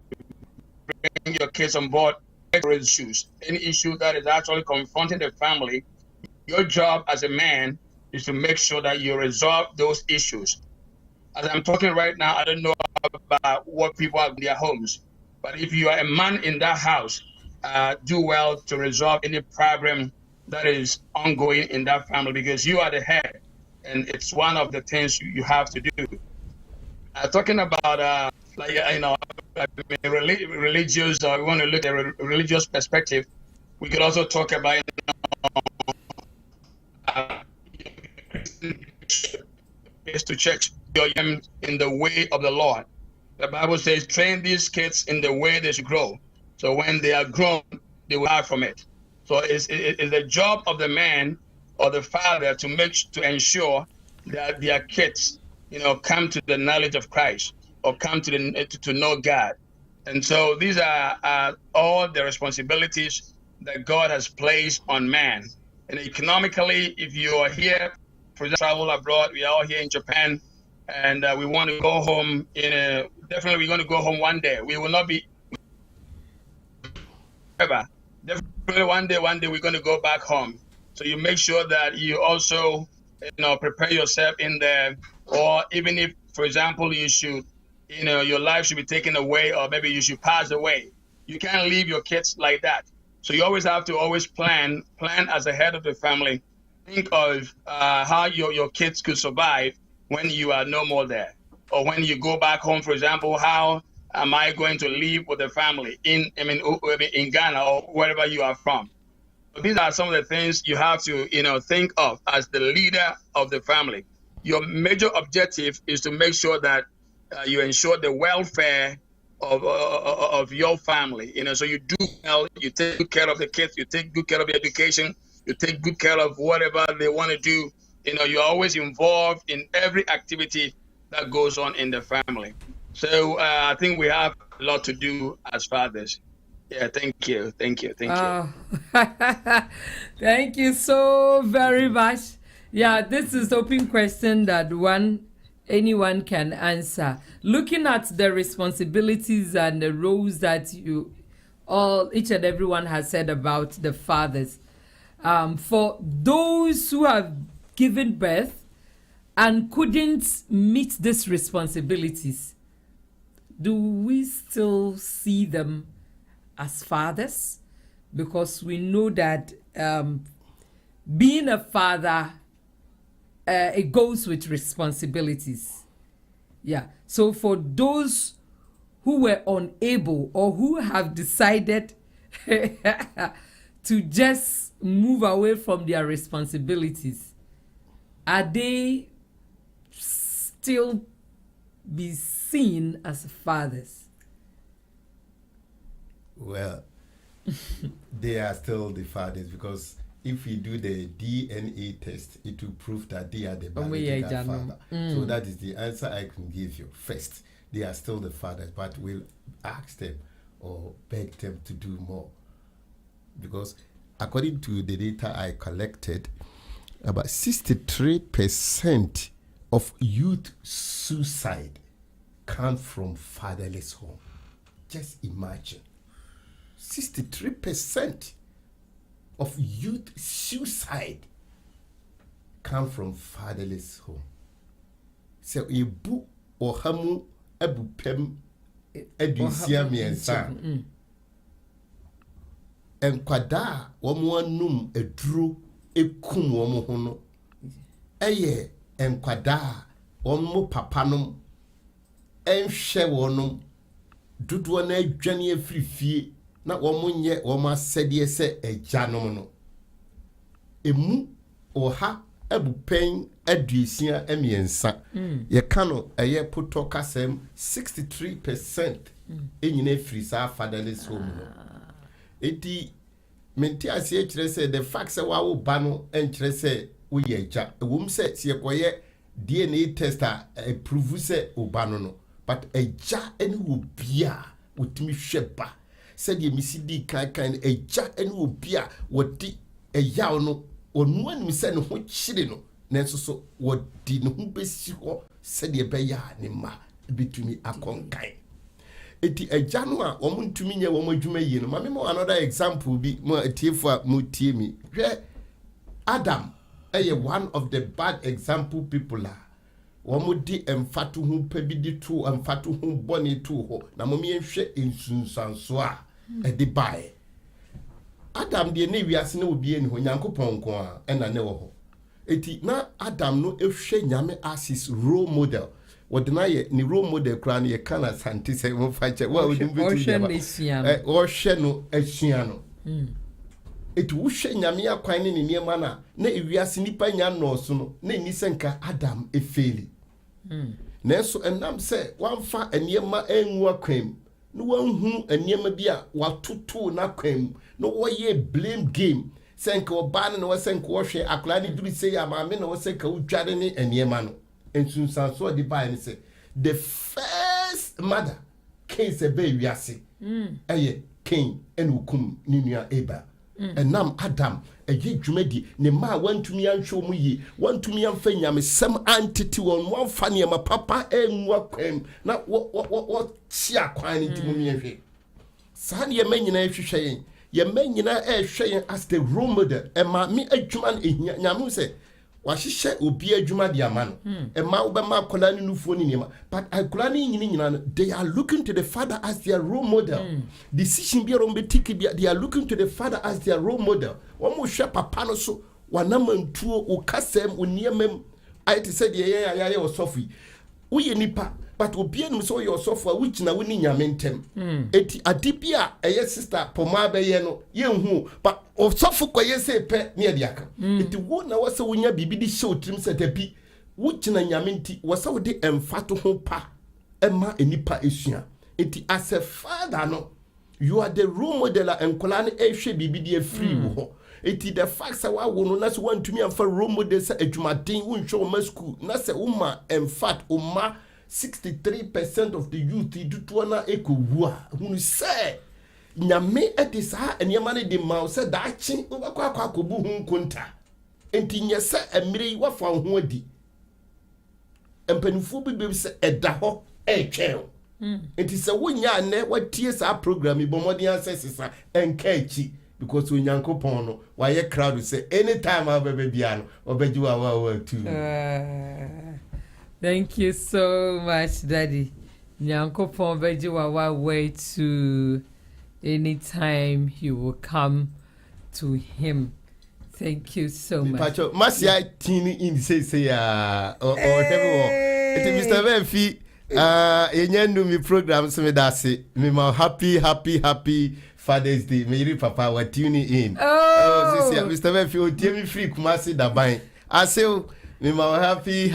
bring your kids on board. Issues, any issue that is actually confronting the family, your job as a man is to make sure that you resolve those issues. As I'm talking right now, I don't know about what people have in their homes, but if you are a man in that house, do well to resolve any problem that is ongoing in that family, because you are the head, and it's one of the things you have to do. Talking about religious, or we want to look at a religious perspective, we could also talk about is to church in the way of the Lord. The Bible says, train these kids in the way they should grow. So when they are grown, they will learn from it. So it's the job of the man or the father to ensure that their kids, come to the knowledge of Christ, or come to know God. And so these are all the responsibilities that God has placed on man. And economically, if you are here, for example, travel abroad, we are all here in Japan, and we want to go home definitely we're going to go home one day. We will not be ever. Definitely one day we're going to go back home. So you make sure that you also, prepare yourself in there, or even if, for example, you should, your life should be taken away, or maybe you should pass away. You can't leave your kids like that. So you always have to plan as a head of the family. Think of how your kids could survive when you are no more there, or when you go back home. For example, how am I going to live with the family in Ghana or wherever you are from? So these are some of the things you have to think of as the leader of the family. Your major objective is to make sure that you ensure the welfare of your family. So you do well, you take good care of the kids, you take good care of the education, you take good care of whatever they want to do. You're always involved in every activity that goes on in the family. So I think we have a lot to do as fathers. Yeah, thank you. Thank you so very much. Yeah, this is open question that anyone can answer. Looking at the responsibilities and the roles that each and everyone has said about the fathers. For those who have given birth and couldn't meet these responsibilities, do we still see them as fathers? Because we know that being a father, it goes with responsibilities. Yeah. So for those who were unable or who have decided to just move away from their responsibilities, are they still be seen as fathers? Well, they are still the fathers, because if we do the DNA test, it will prove that they are the biological father. So that is the answer I can give you. First, they are still the fathers, but we'll ask them or beg them to do more. Because according to the data I collected, about 63% of youth suicide come from fatherless home. Just imagine. 63% of youth suicide come from fatherless home. So ibu ohamu abupem edusia miensa. Enkwada womo anum eduro ekum womo ho no. Eye enkwada womo papanom enhwe wonom duduo na adwane afirifie na womo nye womo asede se agyanom no. Emu oha abupen adusia emiensa. Ye kano eye poto kasem 63% enyina firi sa fatherless home no. Eti menti ase kire se the fact say wa wo ba no enkire se wo ye agya ewum se se yekoye DNA tester prove se wo ba no, but agya ene wo bia wotimi hweba said ye misidi kind a jack and will be what di a yawno or no one send what chilling nanso so what did no besi said ye beya nima between a conkai. Eti agya no a wɔn ntumi nyɛ wɔn adwuma yie no maame mo another example bi mo atiefo a mo tie mi hwɛ Adam ɛyɛ one of the bad example people a wɔn di mfato ho pa bi di to mfato ho bɔne to hɔ na mo yɛhwɛ nsunsuanso a ɛde bae Adam deɛ ne wiase na obi ani hɔ Nyankopɔn nko a ɛna ne wɔ hɔ eti na Adam no ehwɛ Nyame as his role model. What deny ni role model crown ye kana santi say mo fache wa odum bitu ya o hwe no ahua no etu wo hwe nyame akwan ne niema na ewiase nipa nya no so no na ni senka Adam efeli na so enam say wanfa eniema enwu akwan no wanhu eniema bi a watoto na kwan no wo ye blame game senka oba ne wo senka wo hwe akla ne duru say ya maame na wo senka wo dware ne eniema no. And soon so the Bible say the first mother Cain se be wiase eye Cain and ukum ninua Abel and nam Adam a ye dwumadi ne ma wantumi anhwo mu yi wantumi amfa nyame sem antiti won one fane ma papa enwu akwam na what chia kwan ntimo mi ehwe sa ne ye manyina ehwehwe ye manyina ehwe yen as the role model e ma me adwuma ehia nyame say wahyehyɛ obi adwuma de ama no ɛma wobɛma akola ne nufuo ne nneɛma but akola ne nyina no they are looking to the father as their role model decision bi rom betiki bi they are looking to the father as their role model wɔn mo hwɛ papa no so wanamantuo o kasɛm o nneɛma ayɛ te sɛ deɛ yɛ ɔsɔfo woyɛ nipa but obi anum so yɛ ɔsɔfo a wogyina wo ni nyame ntɛm eti ade bi a ɛyɛ sister poma bɛyɛ no yɛnhu but ɔsɔfo kɔyɛ sɛ pɛ ne yɛde aka eti wo na wɔsɛ wonya bibi di hyɛ otrim sɛ tapi wogyina nyame nti wɔsɛ wode ɛmfato ho pa ɛma enipa esua eti as a father no you are the role model a nkola ne ɛhwɛ bibi di afiri wo hɔ eti the fact say wa wo no na so wantumi amfa role model sɛ adwumaden wo nhwɛ wo ma school na sɛ wo ma in fact wo ma 63% of the youth do na ekowu a hunu say nyame edi saa eniema ne de ma say daachi obakwa akobu hu nkonta enti nye se emire wafa ho adi empanifu bi say eda ho etwen enti se wonya ne watie saa program ibomodi ansesisa enka echi because onyankopon no waye crowd say anytime abebe bia no obeji wa too. Thank you so much, Daddy. Nyankopon beji wa way to anytime he will come to him. Thank you so much. Pacho, Masia tini in say or it Mr. Benfi yenyendu mi program so me dase me ma happy Father's Day. Me papa wa tuning in. Oh, Mr. Benfi o tie me free Kumasi Daban. I say me ma happy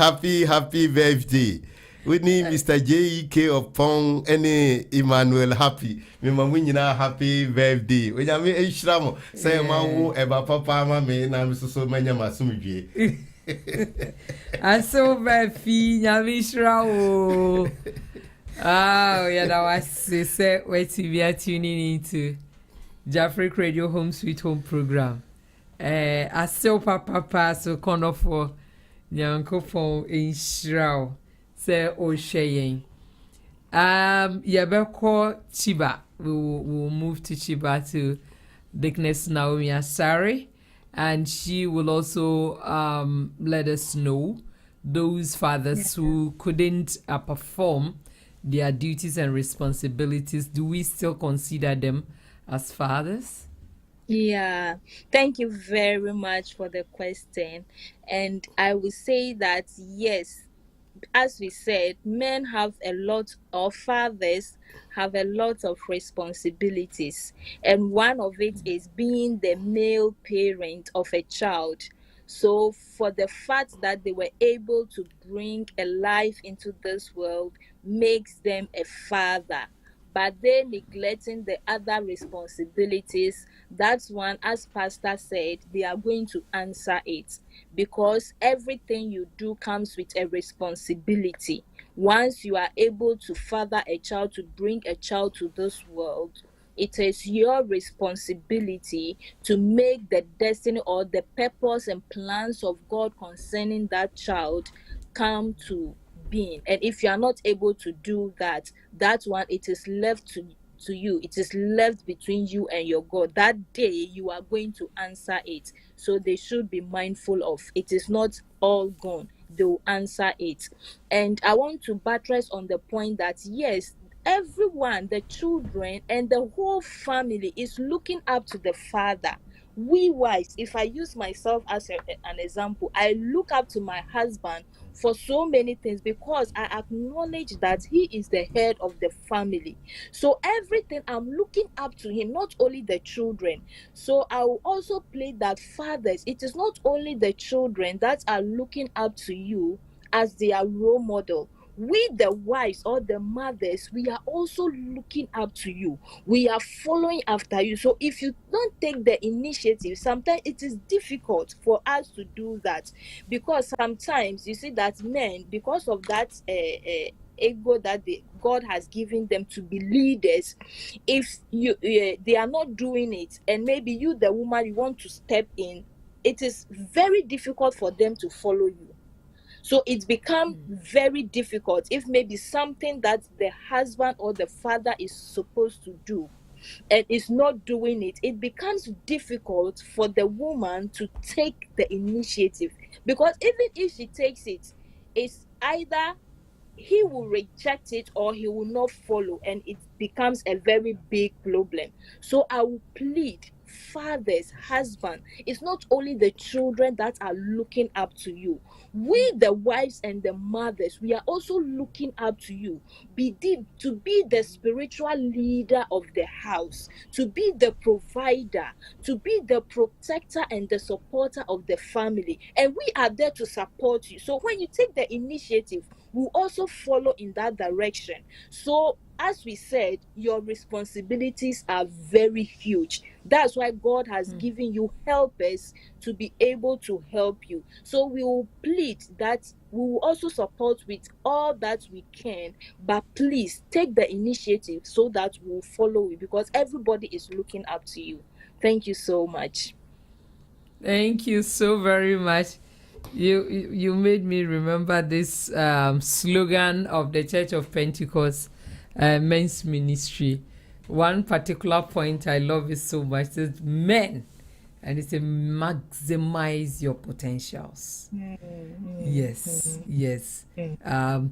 birthday. We need Mr. J.E.K. of Pong any Emmanuel happy. Me ma nyina happy birthday. We nyame ehiramo say ma wo eba papa ma me na me so manya masumdwe. Aso bafi nyame ehiramo. Yeah, that was say where TV are tuning into Jafric Radio Home Sweet Home program. Aso papa so kono for Nyankopon ehirao. Say Oshayen. Yabeko Chiba. We'll move to Chiba to Dickness Naomi Asari, and she will also let us know those fathers who couldn't perform their duties and responsibilities. Do we still consider them as fathers? Yeah, thank you very much for the question. And I will say that yes, as we said, men have a lot of fathers have a lot of responsibilities, and one of it is being the male parent of a child. So for the fact that they were able to bring a life into this world makes them a father, but they neglecting the other responsibilities, that's one, as Pastor said, they are going to answer it, because everything you do comes with a responsibility. Once you are able to father a child, to bring a child to this world, it is your responsibility to make the destiny or the purpose and plans of God concerning that child come to being. And if you are not able to do that, that one, it is left to you. It is left between you and your God. That day you are going to answer it. So they should be mindful of it. Is not all gone. They will answer it. And I want to buttress on the point that yes, everyone, the children and the whole family is looking up to the father. We wives, if I use myself as an example, I look up to my husband for so many things because I acknowledge that he is the head of the family. So everything I'm looking up to him, not only the children. So I will also play that fathers, it is not only the children that are looking up to you as their role model. We, the wives or the mothers, we are also looking up to you. We are following after you. So if you don't take the initiative, sometimes it is difficult for us to do that, because sometimes you see that men, because of that ego that God has given them to be leaders, if they are not doing it, and maybe you, the woman, you want to step in, it is very difficult for them to follow you. So it's become very difficult if maybe something that the husband or the father is supposed to do and is not doing it, it becomes difficult for the woman to take the initiative, because even if she takes it, it's either he will reject it or he will not follow, and it becomes a very big problem. So I will plead, fathers, husband, it's not only the children that are looking up to you. We, the wives and the mothers, we are also looking up to you. To be the spiritual leader of the house, to be the provider, to be the protector and the supporter of the family. And we are there to support you. So when you take the initiative, we'll also follow in that direction. So as we said, your responsibilities are very huge. That's why God has given you helpers to be able to help you. So we will plead that we will also support with all that we can, but please take the initiative so that we'll follow you, because everybody is looking up to you. Thank you so much. Thank you so very much. You made me remember this slogan of the Church of Pentecost men's ministry. One particular point I love it so much is men, and it's a maximize your potentials. Yes.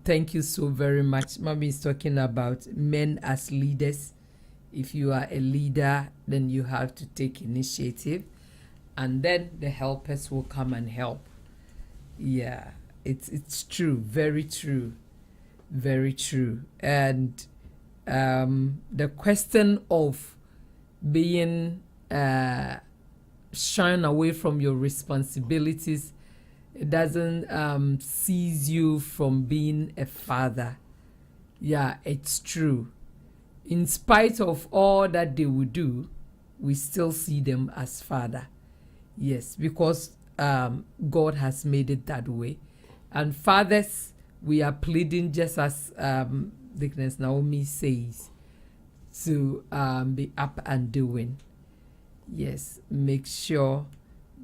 Thank you so very much. Mommy is talking about men as leaders. If you are a leader, then you have to take initiative, and then the helpers will come and help. Yeah, it's true, very true. And the question of being shying away from your responsibilities, it doesn't seize you from being a father. Yeah, it's true. In spite of all that they will do, we still see them as father. Yes, because God has made it that way. And fathers, we are pleading, just as Deaconess Naomi says, to be up and doing. Yes, make sure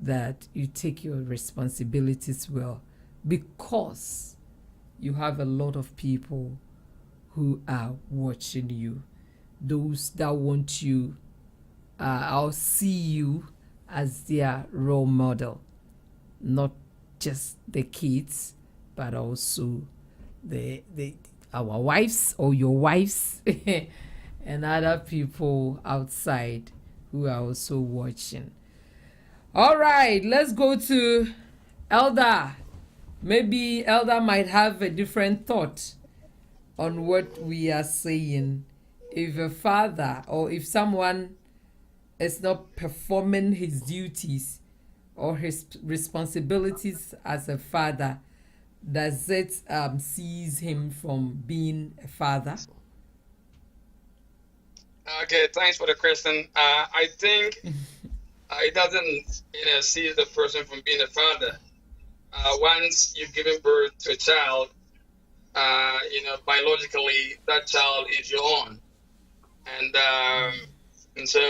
that you take your responsibilities well, because you have a lot of people who are watching you. Those that want you, I'll see you as their role model. Not just the kids, but also our wives or your wives and other people outside who are also watching. All right, let's go to Elder. Maybe Elder might have a different thought on what we are saying. If a father or if someone is not performing his duties or his responsibilities as a father, does it seize him from being a father? Okay, thanks for the question. I think it doesn't seize the person from being a father. Once you've given birth to a child, biologically that child is your own, and And so,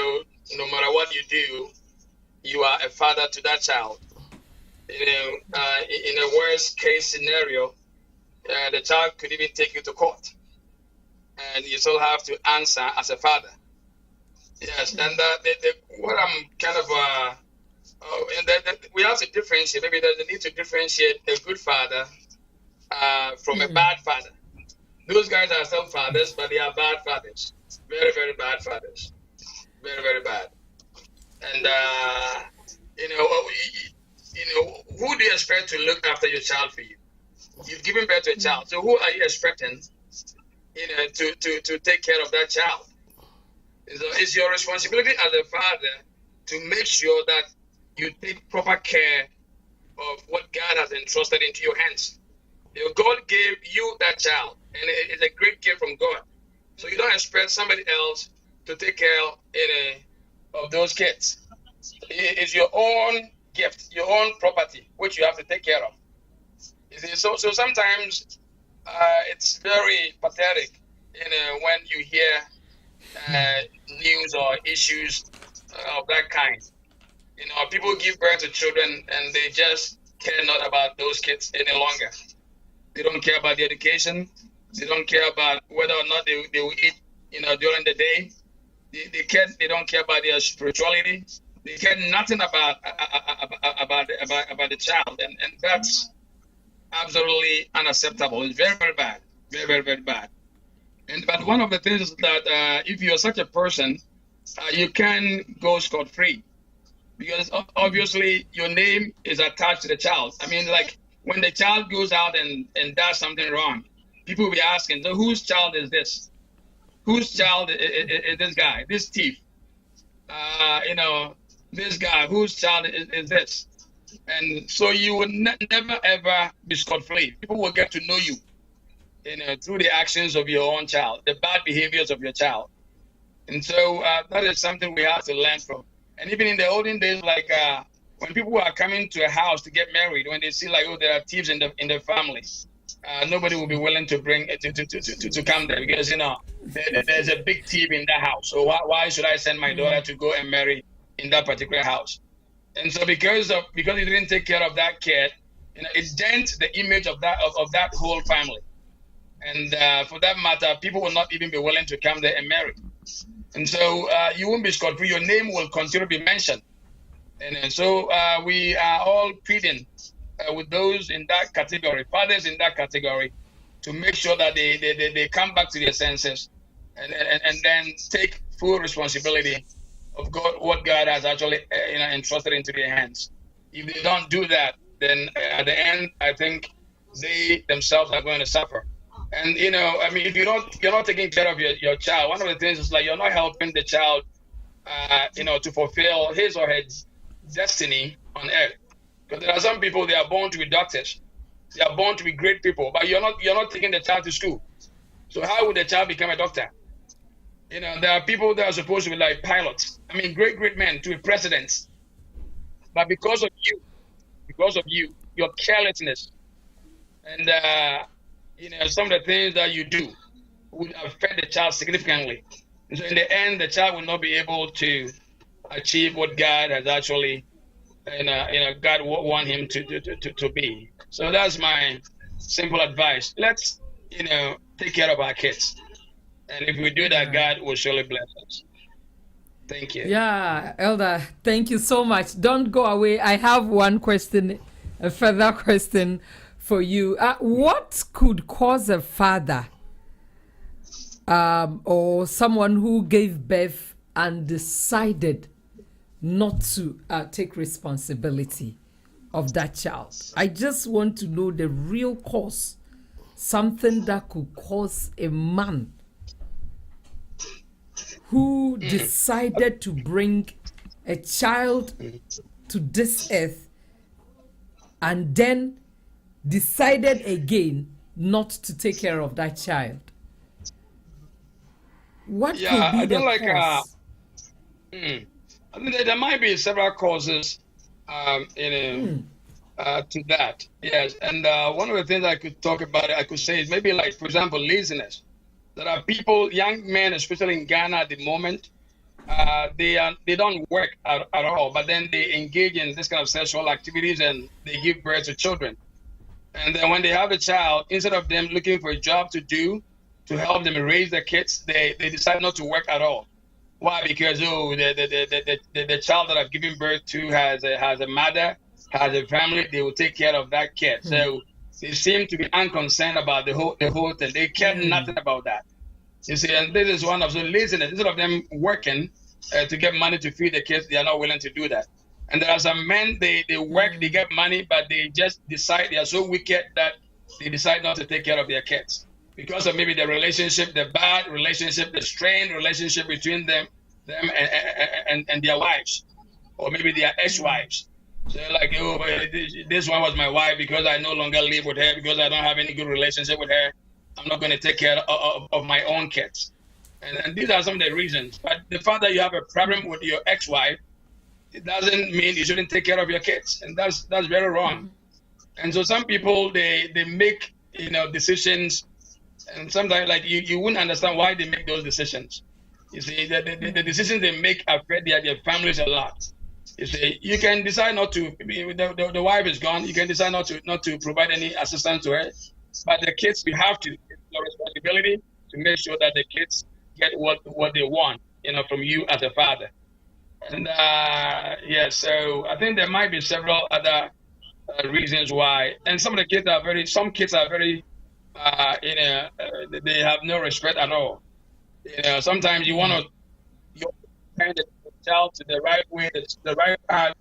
no matter what you do, you are a father to that child. In a worst case scenario, the child could even take you to court, and you still have to answer as a father. Yes, and what I'm kind of we have to differentiate. Maybe there's a need to differentiate a good father from a bad father. Those guys are still fathers, but they are bad fathers. Very, very bad fathers. Very, very bad. And who do you expect to look after your child for you? You've given birth to a child, so who are you expecting, to take care of that child? So it's your responsibility as a father to make sure that you take proper care of what God has entrusted into your hands. God gave you that child, and it's a great gift from God. So you don't expect somebody else to take care of those kids. It's your own gift, your own property, which you have to take care of. So sometimes it's very pathetic, when you hear news or issues of that kind. People give birth to children and they just care not about those kids any longer. They don't care about the education. They don't care about whether or not they will eat, during the day. They don't care about their spirituality. They care nothing about the child, and that's absolutely unacceptable. It's very, very bad. Very, very, very bad. But one of the things is that if you're such a person, you can go scot-free, because obviously your name is attached to the child. I mean, like when the child goes out and does something wrong, people will be asking, so whose child is this? Whose child is this guy, this thief? This guy, whose child is this? And so you will never, ever be scot-free. People will get to know you, through the actions of your own child, the bad behaviors of your child. And so that is something we have to learn from. And even in the olden days, like when people are coming to a house to get married, when they see like, oh, there are thieves in the family, nobody will be willing to bring to come there, because there's a big thief in that house. So why should I send my daughter to go and marry in that particular house? And so because you didn't take care of that kid, it dents the image of that whole family. And for that matter, people will not even be willing to come there and marry. And so you won't be scot-free. Your name will continue to be mentioned. And so we are all pleading with those in that category, fathers in that category, to make sure that they come back to their senses and then take full responsibility of what God has actually entrusted into their hands. If they don't do that, then at the end, I think they themselves are going to suffer. And if you're not taking care of your child, one of the things is like you're not helping the child, to fulfill his or her destiny on earth. Because there are some people, they are born to be doctors, they are born to be great people, but you're not taking the child to school. So how would the child become a doctor? There are people that are supposed to be like pilots. I mean, great men to be presidents, but because of you, your carelessness, and some of the things that you do would affect the child significantly. And so in the end, the child will not be able to achieve what God has actually, God want him to be. So that's my simple advice. Let's, take care of our kids. And if we do that, God will surely bless us. Thank you. Yeah, Elder, thank you so much. Don't go away. I have one question, a further question for you. What could cause a father or someone who gave birth and decided not to take responsibility of that child? I just want to know the real cause, something that could cause a man who decided to bring a child to this earth and then decided again not to take care of that child. What could be the cause? I think there might be several causes to that. Yes, and one of the things I could talk about, I could say is maybe like, for example, laziness. There are people, young men, especially in Ghana at the moment, they don't work at all, but then they engage in this kind of sexual activities and they give birth to children. And then when they have a child, instead of them looking for a job to do to help them raise their kids, they decide not to work at all. Why? Because the child that I've given birth to has a mother, has a family. They will take care of that kid. So they seem to be unconcerned about the whole thing. They care nothing about that. You see, and this is one of the laziness. Instead of them working to get money to feed the kids, they are not willing to do that. And there are some men, they work, they get money, but they just decide, they are so wicked that they decide not to take care of their kids. Because of maybe the relationship, the bad relationship, the strained relationship between them and their wives, or maybe their ex-wives. So like, oh, this one was my wife because I no longer live with her, because I don't have any good relationship with her. I'm not going to take care of my own kids. And these are some of the reasons. But the fact that you have a problem with your ex-wife, it doesn't mean you shouldn't take care of your kids. And that's very wrong. And so some people, they make, decisions, and sometimes like you wouldn't understand why they make those decisions. You see, the decisions they make affect their families a lot. You see, you can decide not to, the wife is gone, you can decide not to provide any assistance to her. But the kids, we have to, it's your responsibility to make sure that the kids get what they want, from you as a father. And so I think there might be several other reasons why. And some kids are very, they have no respect at all. Sometimes you want to turn the child to the right way, the right path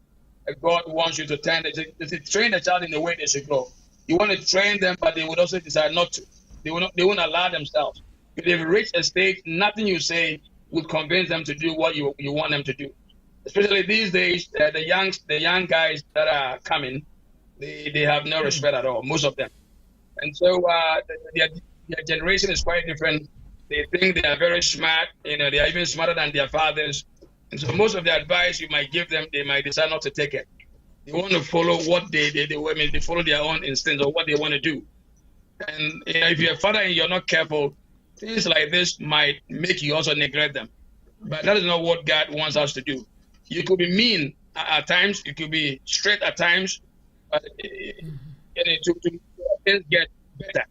that God wants you to turn. They train the child in the way they should go. You want to train them, but they would also decide not to. They won't allow themselves. If they've reached a stage, nothing you say would convince them to do what you want them to do. Especially these days, the young guys that are coming, they have no respect at all, most of them. And so their generation is quite different. They think they are very smart. They are even smarter than their fathers. And so most of the advice you might give them, they might decide not to take it. They want to follow what they follow their own instincts or what they want to do. And if you're a father and you're not careful, things like this might make you also neglect them. But that is not what God wants us to do. You could be mean at times, you could be straight at times, but to things get better.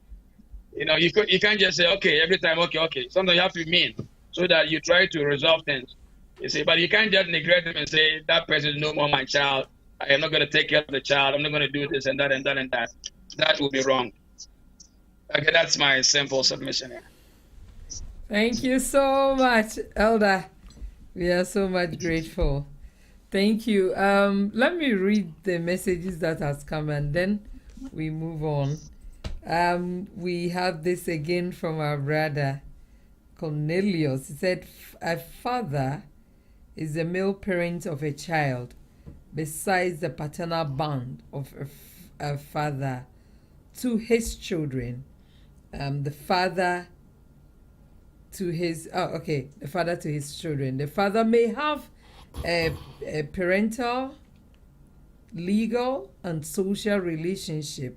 You can't just say, okay, every time, okay. Sometimes you have to be mean so that you try to resolve things. You see, but you can't just neglect them and say, that person is no more my child. I am not going to take care of the child. I'm not going to do this and that and that and that. That would be wrong. Okay, that's my simple submission here. Thank you so much, Elder. We are so much grateful. Thank you. Let me read the messages that has come and then we move on. We have this again from our brother Cornelius. He said, a father is the male parent of a child besides the paternal bond of a father to his children. The father to his children. The father may have a parental, legal, and social relationship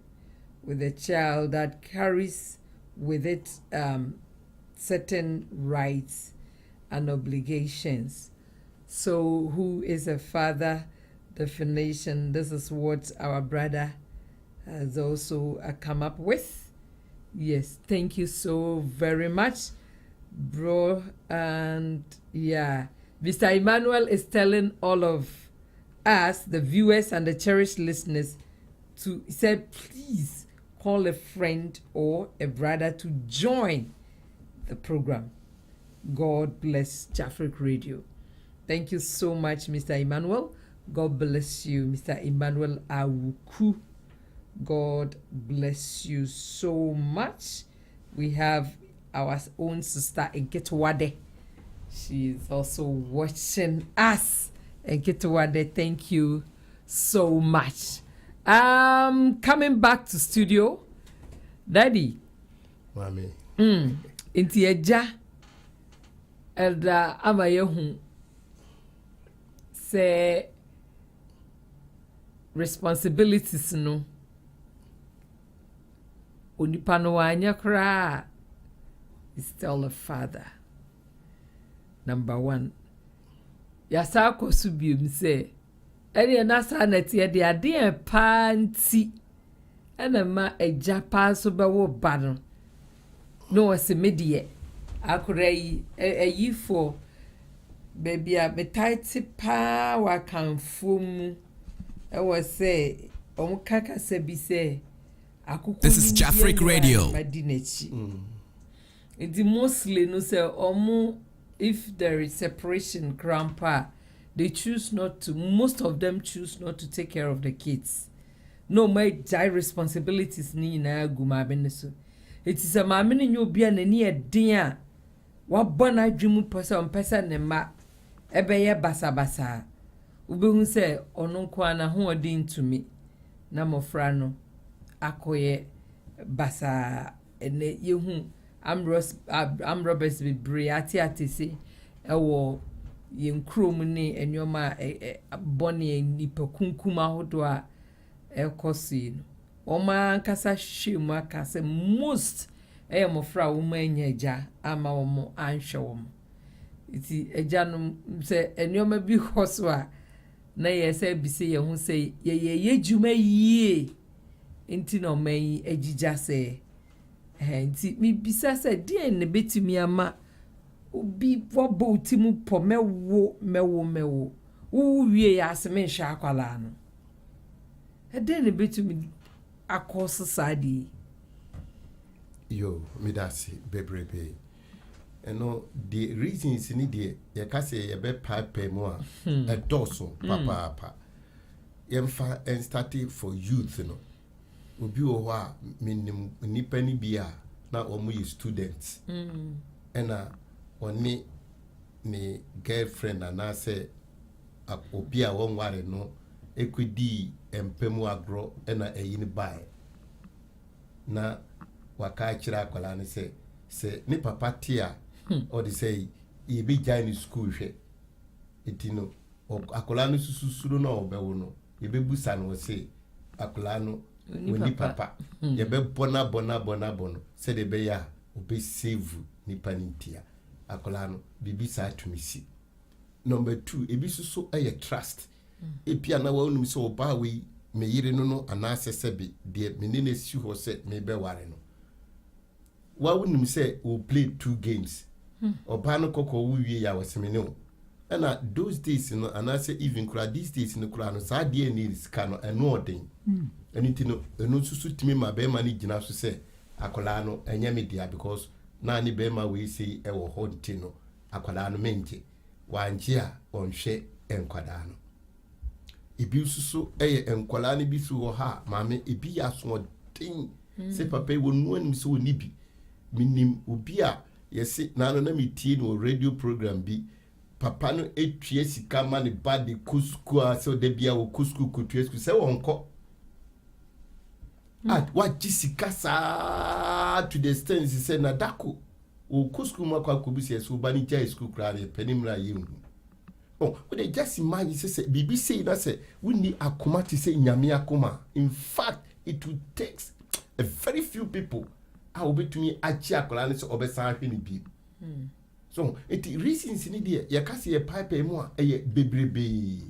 with the child that carries with it certain rights and obligations. So, who is a father? Definition. This is what our brother has also come up with. Yes, thank you so very much, bro. And yeah, Mr. Emmanuel is telling all of us, the viewers and the cherished listeners, he said, please call a friend or a brother to join the program. God bless Jafric Radio. Thank you so much, Mr. Emmanuel. God bless you, Mr. Emmanuel Awuku. God bless you so much. We have our own sister Eketwade. She is also watching us. Eketwade, thank you so much. Coming back to studio, Daddy. Mommy. Inti eja elda amayehu say responsibilities no onipa no anya kra is still a father. Number one, yasa akosu biom se ene na sa na tie de ade pa nti ena ma agya pa so be wo ba no wase medie akora yi ayi for baby a betight pa wa kanfo mu e was say kaka se bi se akuku. This is Jafric Radio. It's mostly no say if there is separation grandpa they choose not to, most of them choose not to take care of the kids. No my die responsibilities ni na guma beneso. It is a mamini nyo bia na ni edin wa bona adwemu pesa ne ma ebeye basa ubehun se ono kwa na ho odin tumi na mofra no akoye basa ene yehu amrobes be ati se ewo yenkrom ne enyoma bone nipa kunkuma hodo a ekosi no oma nkasa hwemu aka se most mofra wo ma enyaja ama wo mo anhwe wo mo iti eja no se enyoma bi hoso a na yesa bi se ye hu se ye juma yie nti no mai ejija se nti mi bisa se die ne betumi ama obi wobo timu po mewo wo wie ya se me hwa akwala no ede ne betumi akos sadi yo midasi bebrebe eno the reasons ni de ye ka se ye be pipe mu a edoso papa yemfa and starting for youth no obi wo a minim nipa ni bia na omo yi students ena oni ni girlfriend na say obi a won ware no ekwedi empemu agro ena eyini bai na waka kira akwala ne se ni papa tia or they say e be join school hwe etino akwala no susuru na obewo no e be busa no se akwala no ni papa ye be bona bono se de be ya obe save ni panitia akwala no bibi sa atumisi. Number 2 e bi susu e trust e pia na wa onum se oba we me yire no anasese bi de menene si ho se me be ware no wa wonum se we play 2 games oba no kokko wo wie ya wasemene o na those days no anase even kura these days no kura no sa de ni sika no eno odin anything no eno susu timi ma be ma ni gina so se akola no enye media because na ni be ma we sei e wo honti no akola no menje wanje a onhwe enkwada no ibi susu eye enkwala ne bi su ho ha maame ibi ya so tin se papa wo nuanim se woni bi minim obi a yesi na no mi tie no radio program bi papa no etue sika ma ne ba de kusku a se de bia wo kusku kutue se wonko what jisika sa to the extent se na dako wo kusku ma kwa kubusi so ba ni jai school kra ne penimra yehu. Oh, they just imagine say BBC that say we need akoma to say nyame akoma. In fact, it will take a very few people I will be to me achi akola ne so obesan hwe ne bi. So, it reasons ni de ya ka se pipe mu a eye bebrebe.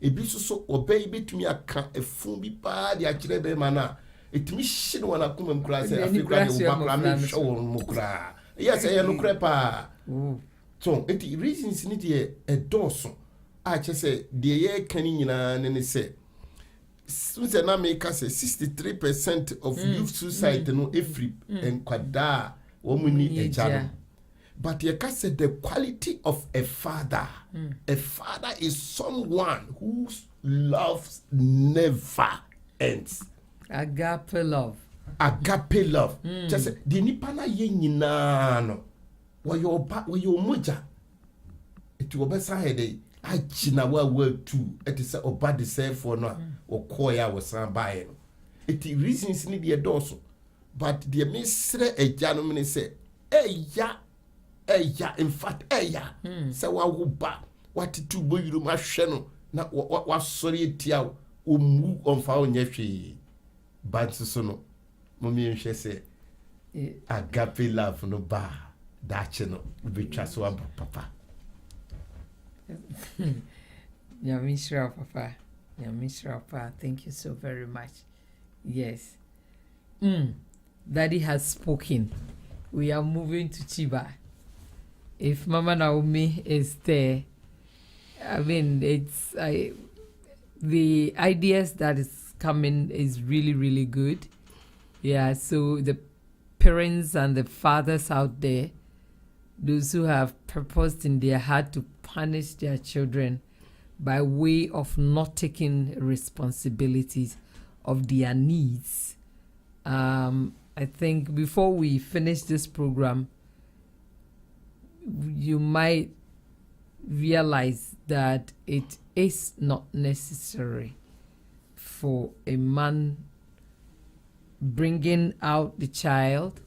E bi so obey betumi aka efun bi pa de akire be ma na etumi hye no na akoma mkura say afekura de obakura me hwe won mukura. Yes, I no krepa. So, it reasons ni de edoso a che say de ye kan nyina ne say since na make say 63% of youth suicide no every enkwada wo muni ejano. But you can say the quality of a father. A father is someone whose love never ends. Agape love. Agape love. Just say the nipa na ye nyina no. Wo yo moja. It will be say achina wa tu. It is oba de say for no okoya was san buy no. It reasons ni the doso. But the misre ejano me say eya in fact eya say wa wo ba what to bo yuru ma hwe no na wa sori etia o mu onfa onye hwe but so no mommy nhwe say agape love no ba dache no be twa so aba papa Nyamishra Papa. Nyamishra Papa. Thank you so very much. Yes. Daddy has spoken. We are moving to Chiba. If Mama Naomi is there, I mean, the ideas that is coming is really, really good. Yeah, so the parents and the fathers out there, those who have purposed in their heart to punish their children by way of not taking responsibilities of their needs. I think before we finish this program, you might realize that it is not necessary for a man bringing out the child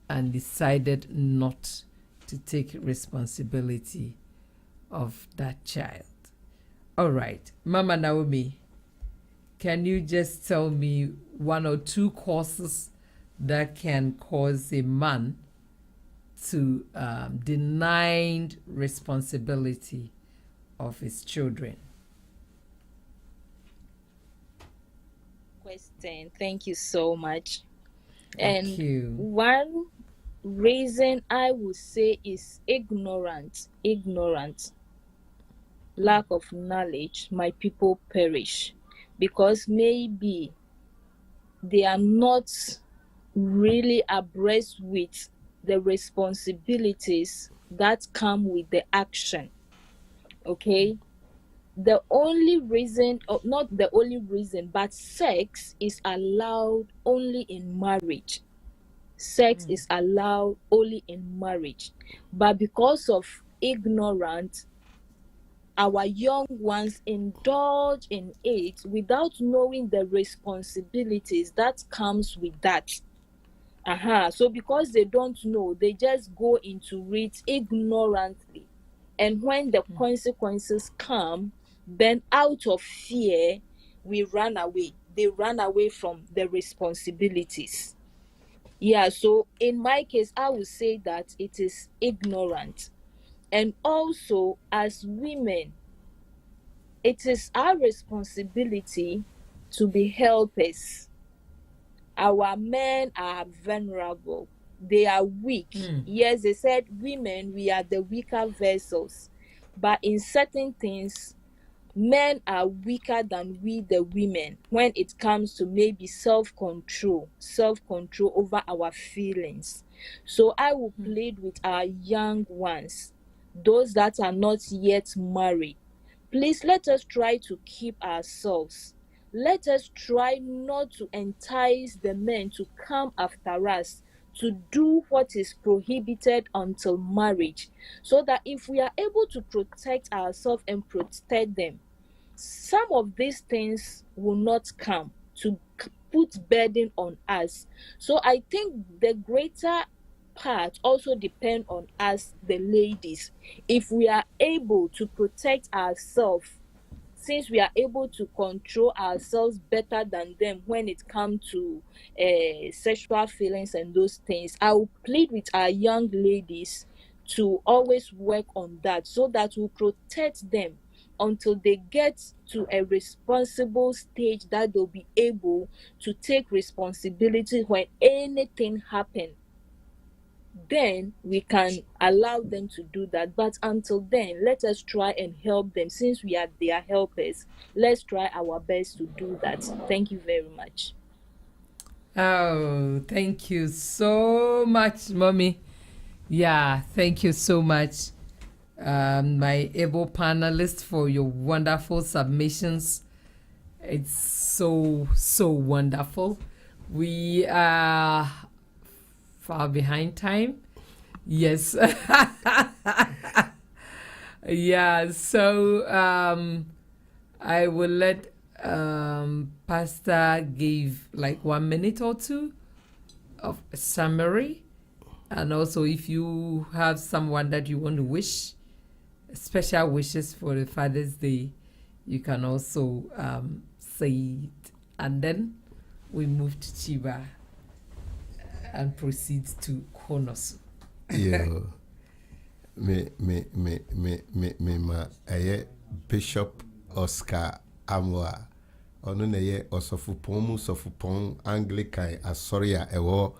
and decided not to take responsibility of that child. All right, Mama Naomi, can you just tell me one or two causes that can cause a man to deny responsibility of his children? Question. Thank you so much. Thank you. One reason I would say is ignorant. Lack of knowledge, my people perish because maybe they are not really abreast with the responsibilities that come with the action. Okay? The only reason, or not the only reason, but sex is allowed only in marriage. Sex is allowed only in marriage. But because of ignorance, our young ones indulge in it without knowing the responsibilities that comes with that. So because they don't know, they just go into it ignorantly. And when the consequences come, then out of fear, we run away. They run away from the responsibilities. Yeah, so in my case, I would say that it is ignorant. And also, as women, it is our responsibility to be helpers. Our men are vulnerable. They are weak. Yes, they said women, we are the weaker vessels. But in certain things, men are weaker than we, the women, when it comes to maybe self-control over our feelings. So I will plead with our young ones, those that are not yet married. Please let us try to keep ourselves. Let us try not to entice the men to come after us to do what is prohibited until marriage, so that if we are able to protect ourselves and protect them, some of these things will not come to put burden on us. So I think the greater part also depend on us, the ladies. If we are able to protect ourselves, since we are able to control ourselves better than them when it comes to sexual feelings and those things, I will plead with our young ladies to always work on that, so that we protect them until they get to a responsible stage that they'll be able to take responsibility when anything happens. Then we can allow them to do that. But until then, let us try and help them. Since we are their helpers, let's try our best to do that. Thank you very much. Oh, thank you so much, Mommy. Yeah, thank you so much, my able panelists, for your wonderful submissions. It's so wonderful. We are far behind time. Yes. Yeah, so I will let Pastor give like 1 minute or two of a summary. And also, if you have someone that you want to wish special wishes for the Father's Day, you can also say it. And then we move to Chiba and proceed to Konosu. Yeah. ma Bishop Oscar Amwa ono na ye osofupon Anglican asoria ewo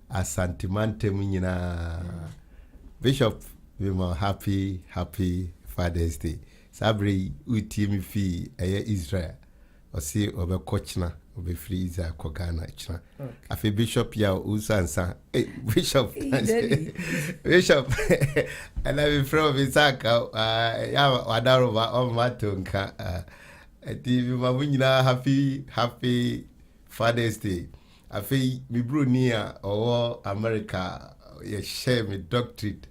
Asantimante nyina. Bishop, we are happy Father's Day. Sabri utimi fi Israel. Osi obe kochna obe free Israel ko Ghana chna. Afi Bishop ya usansa. Hey Bishop. Bishop. And I be from Isaka ya wadaro ba o matonka. TV mabunyina happy Father's Day. Afi mi bro nia or America ye share me doctorate.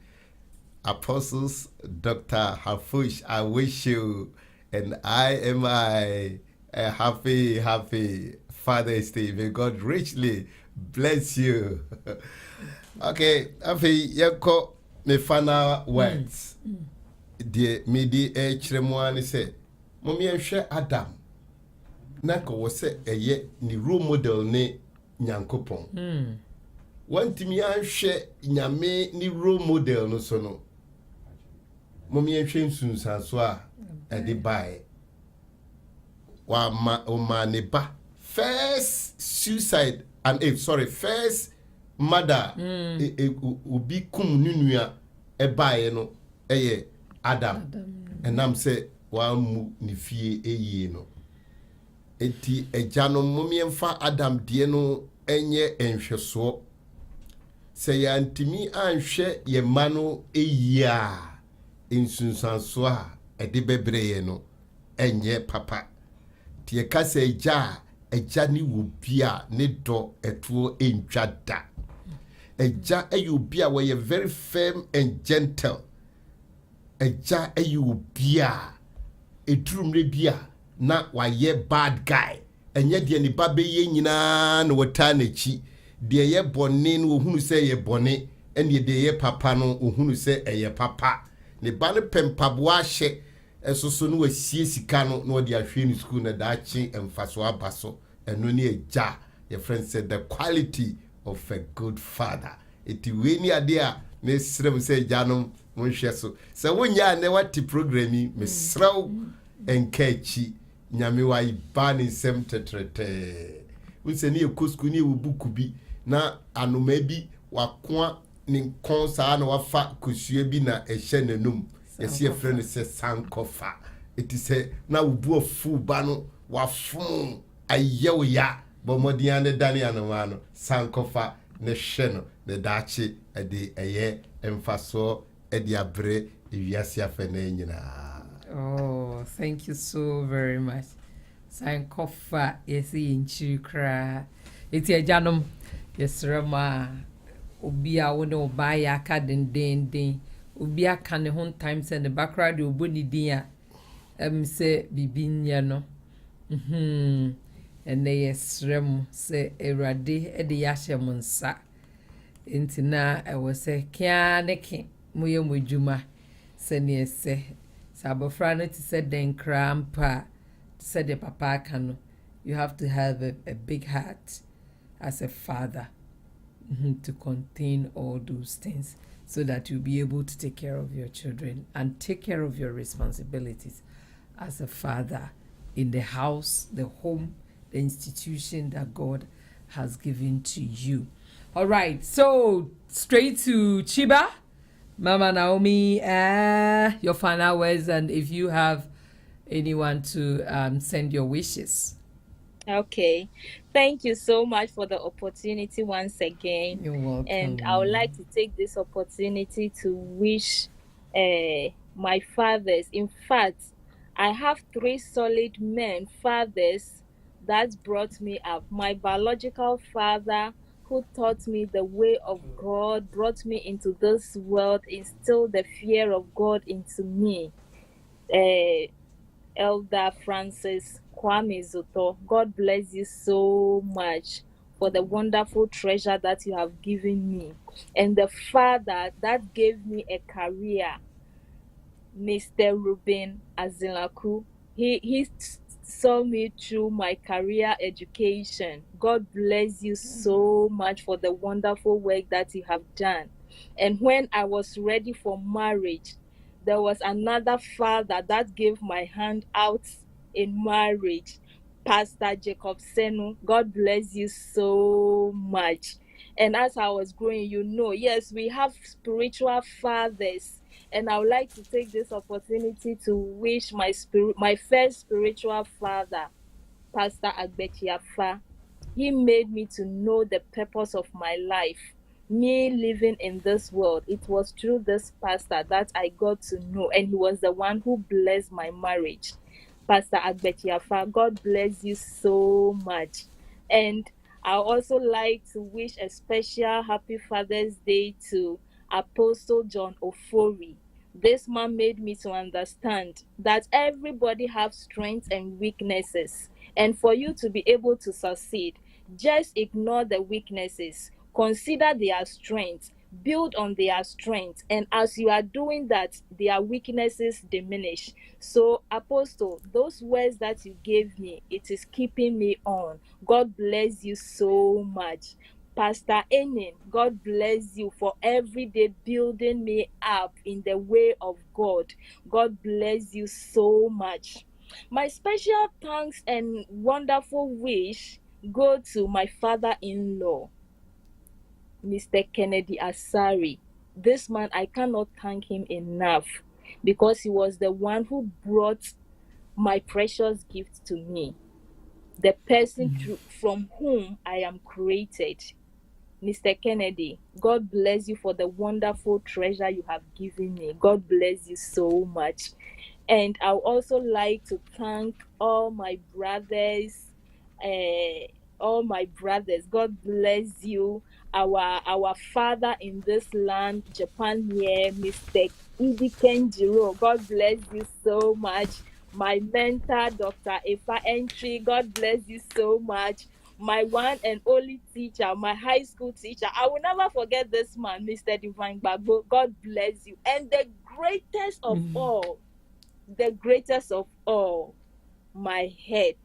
Apostles Dr. Hafush, I wish you and a happy Father's Day. May God richly bless you. Okay, Afi yeko me final words. Die medi chiremwani se momi enhwe Adam na ko wo se eye ni role model ne Nyankopon. Wantimi anhwe nyame ni role model no so no. Momi enhwe nsunsanso a ade bai. Wa ma ne ba first suicide and first mother obi kum nunua e bai no eye Adam. Enam se wa mu ni fie eyi no. Enti ejano momi emfa Adam die no enye enhweso. Se ya ntimi anhwe ye mano eyia insunsanso a ede bebreye no enye papa. Tie ka se eja ni wo bia ne do etuo entwada. Eja eyu bia we very firm and gentle. Eja eyu bia edurumre bia na waye bad guy. Enye de ni babe ye nyina no wota na chi. De ye bone no ohunu se ye bone ene de ye papa no ohunu se eye papa. Ne ba ne pempabo ahye esoso no wasie sika no na de ahwe ni school na da chi emfaso abaso eno ne eja. Your friend said the quality of a good father. Eti we ni ade a ne srem se janom monhwe so. Se wonya ne wati programi me sraw enkachi nyame wa ibani sem tetrete. Unse ni ekosku ni ebuku bi na anoma bi wakoa ni konsa na wafa kosue bi na ehye nanum. Yesi e friend se sankofa. Eti se na ubu ofu ba no wafun ayewo ya bomodian ne dani anoma no sankofa ne hye no ne dachi ede eye emfaso ede abre ewiase afene nyina. Oh, thank you so very much. Sankofa yesi inchi kra. Eti ajanom yesrema obi a wone oba ya ka den obi aka ne hon times and the background oboni din a se bibinya no ene yesrem se erade e de yahye monsa entina e wo se kia ne ke moye modwuma se ne ese sabofra no ti se den krampa se de papa aka no. You have to have a big heart as a father to contain all those things so that you'll be able to take care of your children and take care of your responsibilities as a father in the house, the home, the institution that God has given to you. All right, so straight to Chiba. Mama Naomi, your final words, and if you have anyone to send your wishes. Okay. Thank you so much for the opportunity once again. You're welcome. And I would like to take this opportunity to wish my fathers. In fact, I have 3 solid men, fathers, that brought me up. My biological father, who taught me the way of God, brought me into this world, instilled the fear of God into me. Elder Francis Kwame Zoto, God bless you so much for the wonderful treasure that you have given me. And the father that gave me a career, Mr. Ruben Azilaku, he saw me through my career education. God bless you so much for the wonderful work that you have done. And when I was ready for marriage, there was another father that gave my hand out in marriage. Pastor Jacob Senu, God bless you so much. And as I was growing, yes, we have spiritual fathers. And I would like to take this opportunity to wish my first spiritual father, Pastor Agbechiafa. He made me to know the purpose of my life. Me living in this world, it was through this pastor that I got to know, and he was the one who blessed my marriage. Pastor Agbechiafa, God bless you so much. And I also like to wish a special happy Father's Day to Apostle John Ofori. This man made me to understand that everybody has strengths and weaknesses. And for you to be able to succeed, just ignore the weaknesses. Consider their strengths. Build on their strengths. And as you are doing that, their weaknesses diminish. So, Apostle, those words that you gave me, it is keeping me on. God bless you so much. Pastor Enin, God bless you for every day building me up in the way of God. God bless you so much. My special thanks and wonderful wish go to my father-in-law, Mr. Kennedy Asari. This man, I cannot thank him enough because he was the one who brought my precious gift to me, the person from whom I am created. Mr. Kennedy, God bless you for the wonderful treasure you have given me. God bless you so much. And I would also like to thank all my brothers, God bless you. Our father in this land, Japan here, Mr. Idi Kenjiro, God bless you so much. My mentor, Dr. Efa Entry, God bless you so much. My one and only teacher, my high school teacher, I will never forget this man, Mr. Divine Bagbo. God bless you. And the greatest of all, my head,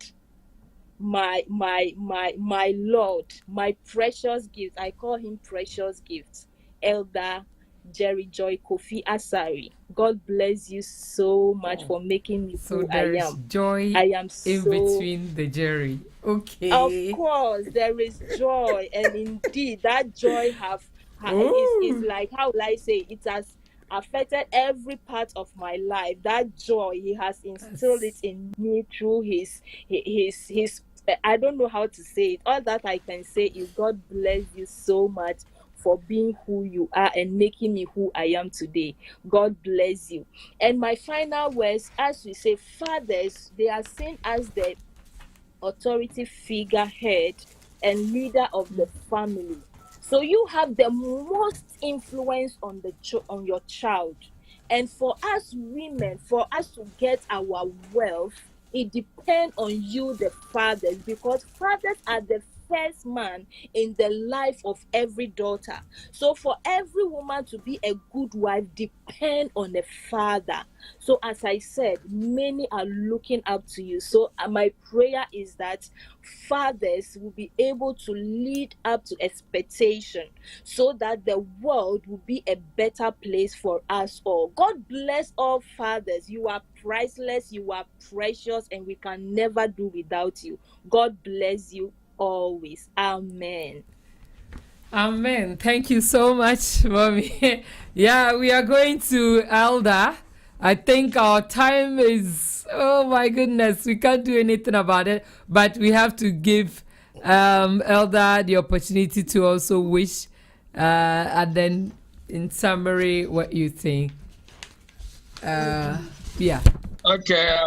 my Lord, my precious gift. I call him precious gift, Elder Jerry Joy Kofi Asari. God bless you so much for making me who I am. Joy I am in between the Jerry. Okay. Of course, there is joy, and indeed, that joy is like, how will I say? It has affected every part of my life. That joy, he has instilled it in me through his. I don't know how to say it. All that I can say is God bless you so much for being who you are and making me who I am today. God bless you. And my final words, as we say, fathers, they are seen as the authority figurehead and leader of the family. So you have the most influence on your child. And for us women, for us to get our wealth, it depends on you, the fathers, because fathers are the first man in the life of every daughter. So for every woman to be a good wife depend on a father. So as I said, many are looking up to you. So my prayer is that fathers will be able to lead up to expectation so that the world will be a better place for us all. God bless all fathers. You are priceless, you are precious, and we can never do without you. God bless you always. Amen. Amen. Thank you so much, Mommy. Yeah, we are going to Elder. I think our time is, oh my goodness, we can't do anything about it, but we have to give Elder the opportunity to also wish, and then in summary, what you think. Yeah. Okay.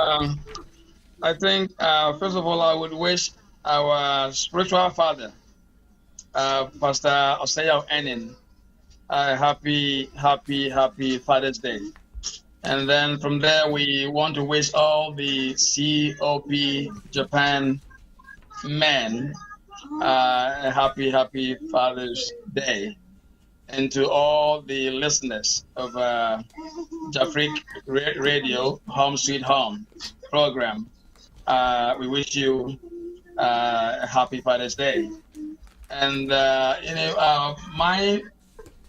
I think, first of all, I would wish our spiritual father, Pastor Osaya Enin, happy Father's Day. And then from there, we want to wish all the COP Japan men a happy Father's Day. And to all the listeners of Jafric Radio, Home Sweet Home program, we wish you a happy Father's Day. And my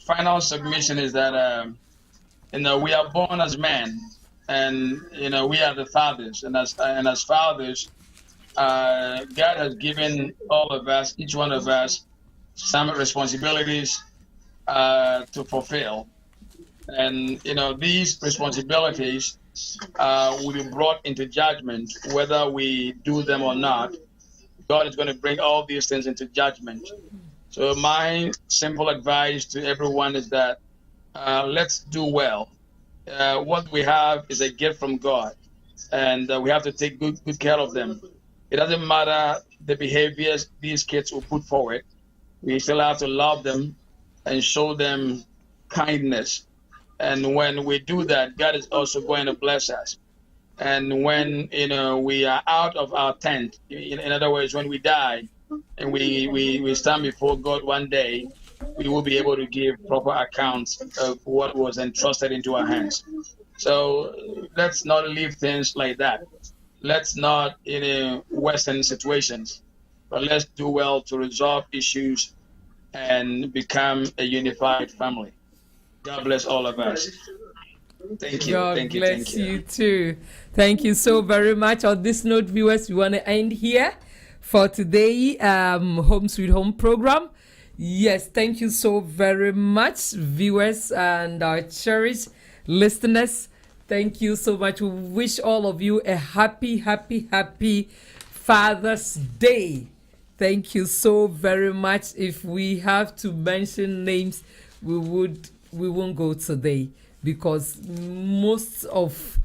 final submission is that we are born as men, and we are the fathers, and as fathers, God has given all of us, each one of us, some responsibilities to fulfill, and these responsibilities will be brought into judgment whether we do them or not. God is going to bring all these things into judgment. So my simple advice to everyone is that let's do well. What we have is a gift from God, and we have to take good care of them. It doesn't matter the behaviors these kids will put forward. We still have to love them and show them kindness. And when we do that, God is also going to bless us. And when we are out of our tent, in other words, when we die and we stand before God one day, we will be able to give proper accounts of what was entrusted into our hands. So let's not leave things like that. Let's not worsen situations, but let's do well to resolve issues and become a unified family. God bless all of us. Thank you. God thank you. bless Thank you. you too. Thank you so very much. On this note, viewers, we want to end here for today Home Sweet Home program. Yes, thank you so very much, viewers and our cherished listeners. Thank you so much. We wish all of you a happy Father's Day. Thank you so very much. If we have to mention names, we won't go today, because most of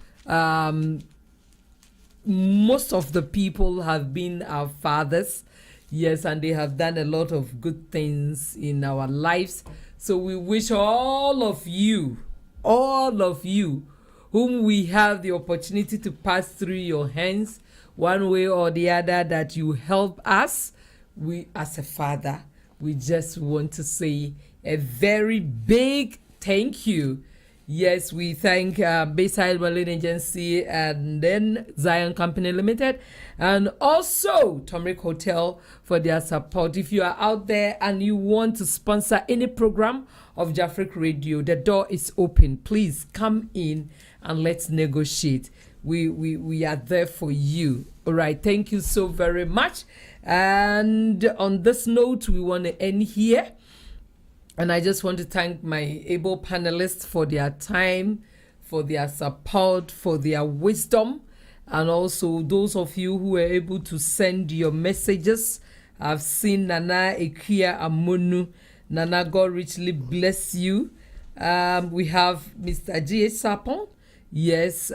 the people have been our fathers. Yes, and they have done a lot of good things in our lives. So we wish all of you whom we have the opportunity to pass through your hands one way or the other, that you help us. We, as a father, we just want to say a very big thank you. Yes, we thank Bayside Marine Agency and then Zion Company Limited, and also Turmeric Hotel for their support. If you are out there and you want to sponsor any program of Jafric Radio, the door is open. Please come in and let's negotiate. We are there for you. All right, thank you so very much. And on this note, we want to end here. And I just want to thank my able panelists for their time, for their support, for their wisdom, and also those of you who were able to send your messages. I've seen Nana Ekia Amonu. Nana, God richly bless you. We have Mr. G. Sapon. Yes,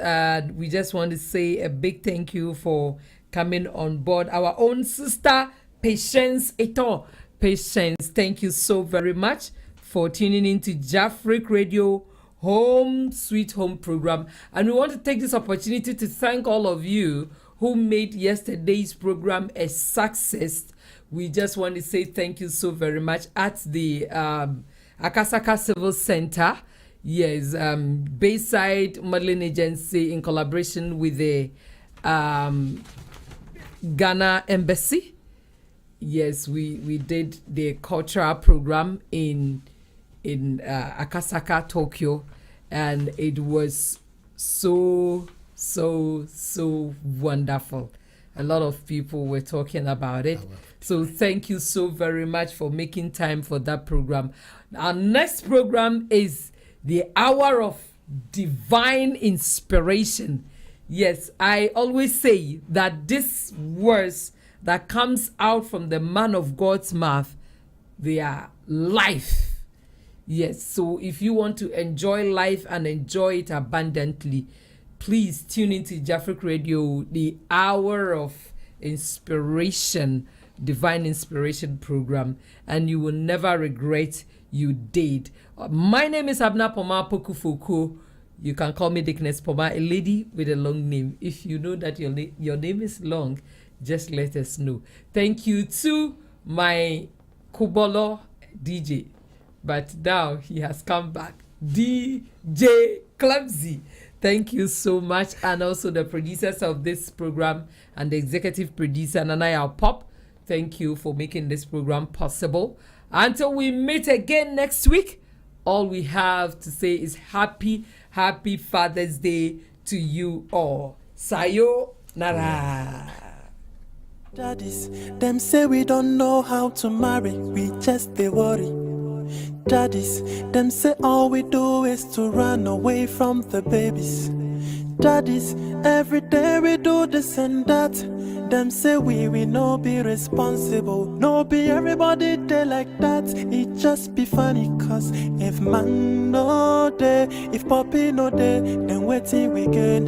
we just want to say a big thank you for coming on board. Our own sister, Patience Eto. Patience, thank you so very much for tuning into Jafric Radio Home Sweet Home program. And we want to take this opportunity to thank all of you who made yesterday's program a success. We just want to say thank you so very much at the Akasaka Civil Center. Yes, Bayside Modeling Agency in collaboration with the Ghana Embassy. Yes, we did the cultural program in Akasaka, Tokyo, and it was so wonderful. A lot of people were talking about it. So thank you so very much for making time for that program. Our next program is the Hour of Divine Inspiration. Yes, I always say that this words that comes out from the man of God's mouth, they are life. Yes, so if you want to enjoy life and enjoy it abundantly, please tune into Jafric Radio, the Hour of Inspiration, Divine Inspiration program, and you will never regret you did. My name is Abna Poma Pokufuku. You can call me Dickness Poma, a lady with a long name. If you know that your name is long, just let us know. Thank you to my Kubolo DJ, but now he has come back, DJ Clumsy. Thank you so much. And also the producers of this program and the executive producer, Nanaya Pop. Thank you for making this program possible. Until we meet again next week, all we have to say is happy Father's Day to you all. Sayonara. Daddies, them say we don't know how to marry, we just they worry. Daddies, them say all we do is to run away from the babies. Daddies, every day we do this and that. Them say we no be responsible. No be everybody day like that. It just be funny cause if man no day, if puppy no day, then waiting we get.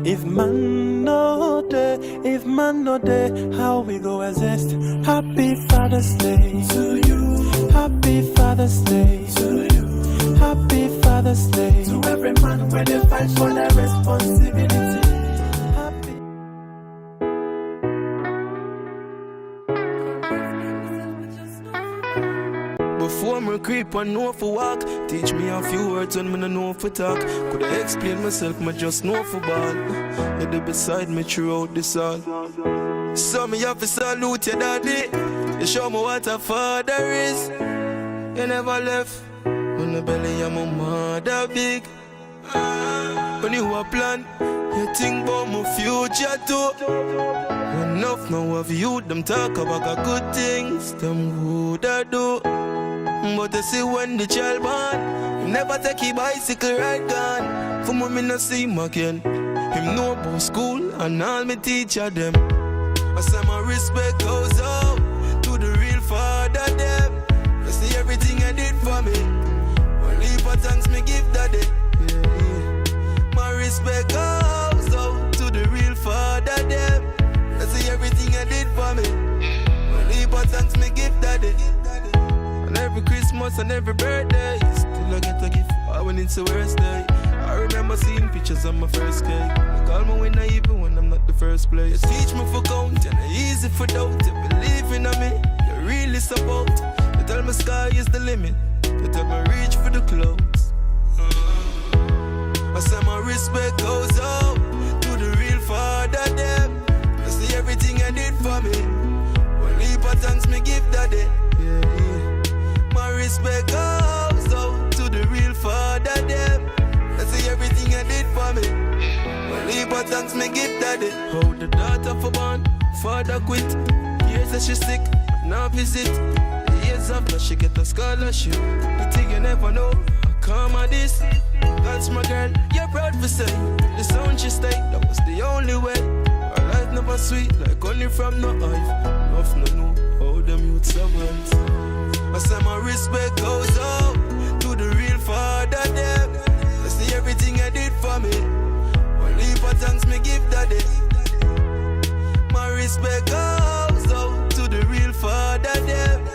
If man no day, if man no day, how we go exist? Happy Father's Day to you. Happy Father's Day to you. Happy Father's Day to every man where they fight for their responsibility. Happy. Before me creep and know for walk, teach me a few words when me no know for talk. Could I explain myself, me just know for ball. You there beside me throughout this all. So me have to salute your daddy. You show me what a father is. You never left. When the belly of my mother big. When you a plan, you think about my future too. Enough now of you, them talk about the good things, them would I do. But you see when the child born, him never take his bicycle ride gone. For me no see him again. Him know about school and all me teacher them. I say my respect goes out to the real father them. You see everything I did for me. One leap of thanks me give daddy. My respect goes out to the real father them. You see everything I did for me. One leap of thanks me give daddy. And every Christmas and every birthday, still I get a gift when it's the worst day. I remember seeing pictures of my first cake. They call me winner even when I'm not the first place. You teach me for count and easy for doubt. You believe in me, you really support. You tell me sky is the limit. You tell me reach for the clouds. I say my respect goes out to the real father them. You see everything I did for me. One leap of thanks me give daddy. My respect goes out to the real father them. I see everything I did for me. One leap of thanks me give daddy. How the daughter for born, father quit. Years that she sick, now visit. Years after she get a scholarship. The thing you never know, I come at this. That's my girl, you're proud for say. The sound she stay, that was the only way. Her life never sweet, like honey from no hive. Enough no know how them youths survive. I say my respect goes out to the real father them. I see everything I did for me. One leap of thanks me give daddy. My respect goes out to the real father them.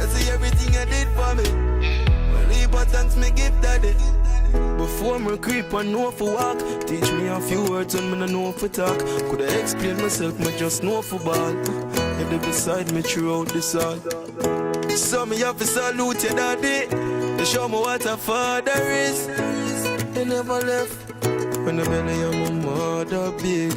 I see everything I did for me. One leap of thanks me give daddy. Before me creep and know for walk, teach me a few words when me no know for talk. Could I explain myself, me just know for ball. You there beside me throughout this all. So me have to salute your daddy. You show me what a father is. You never left when the belly of my mother big.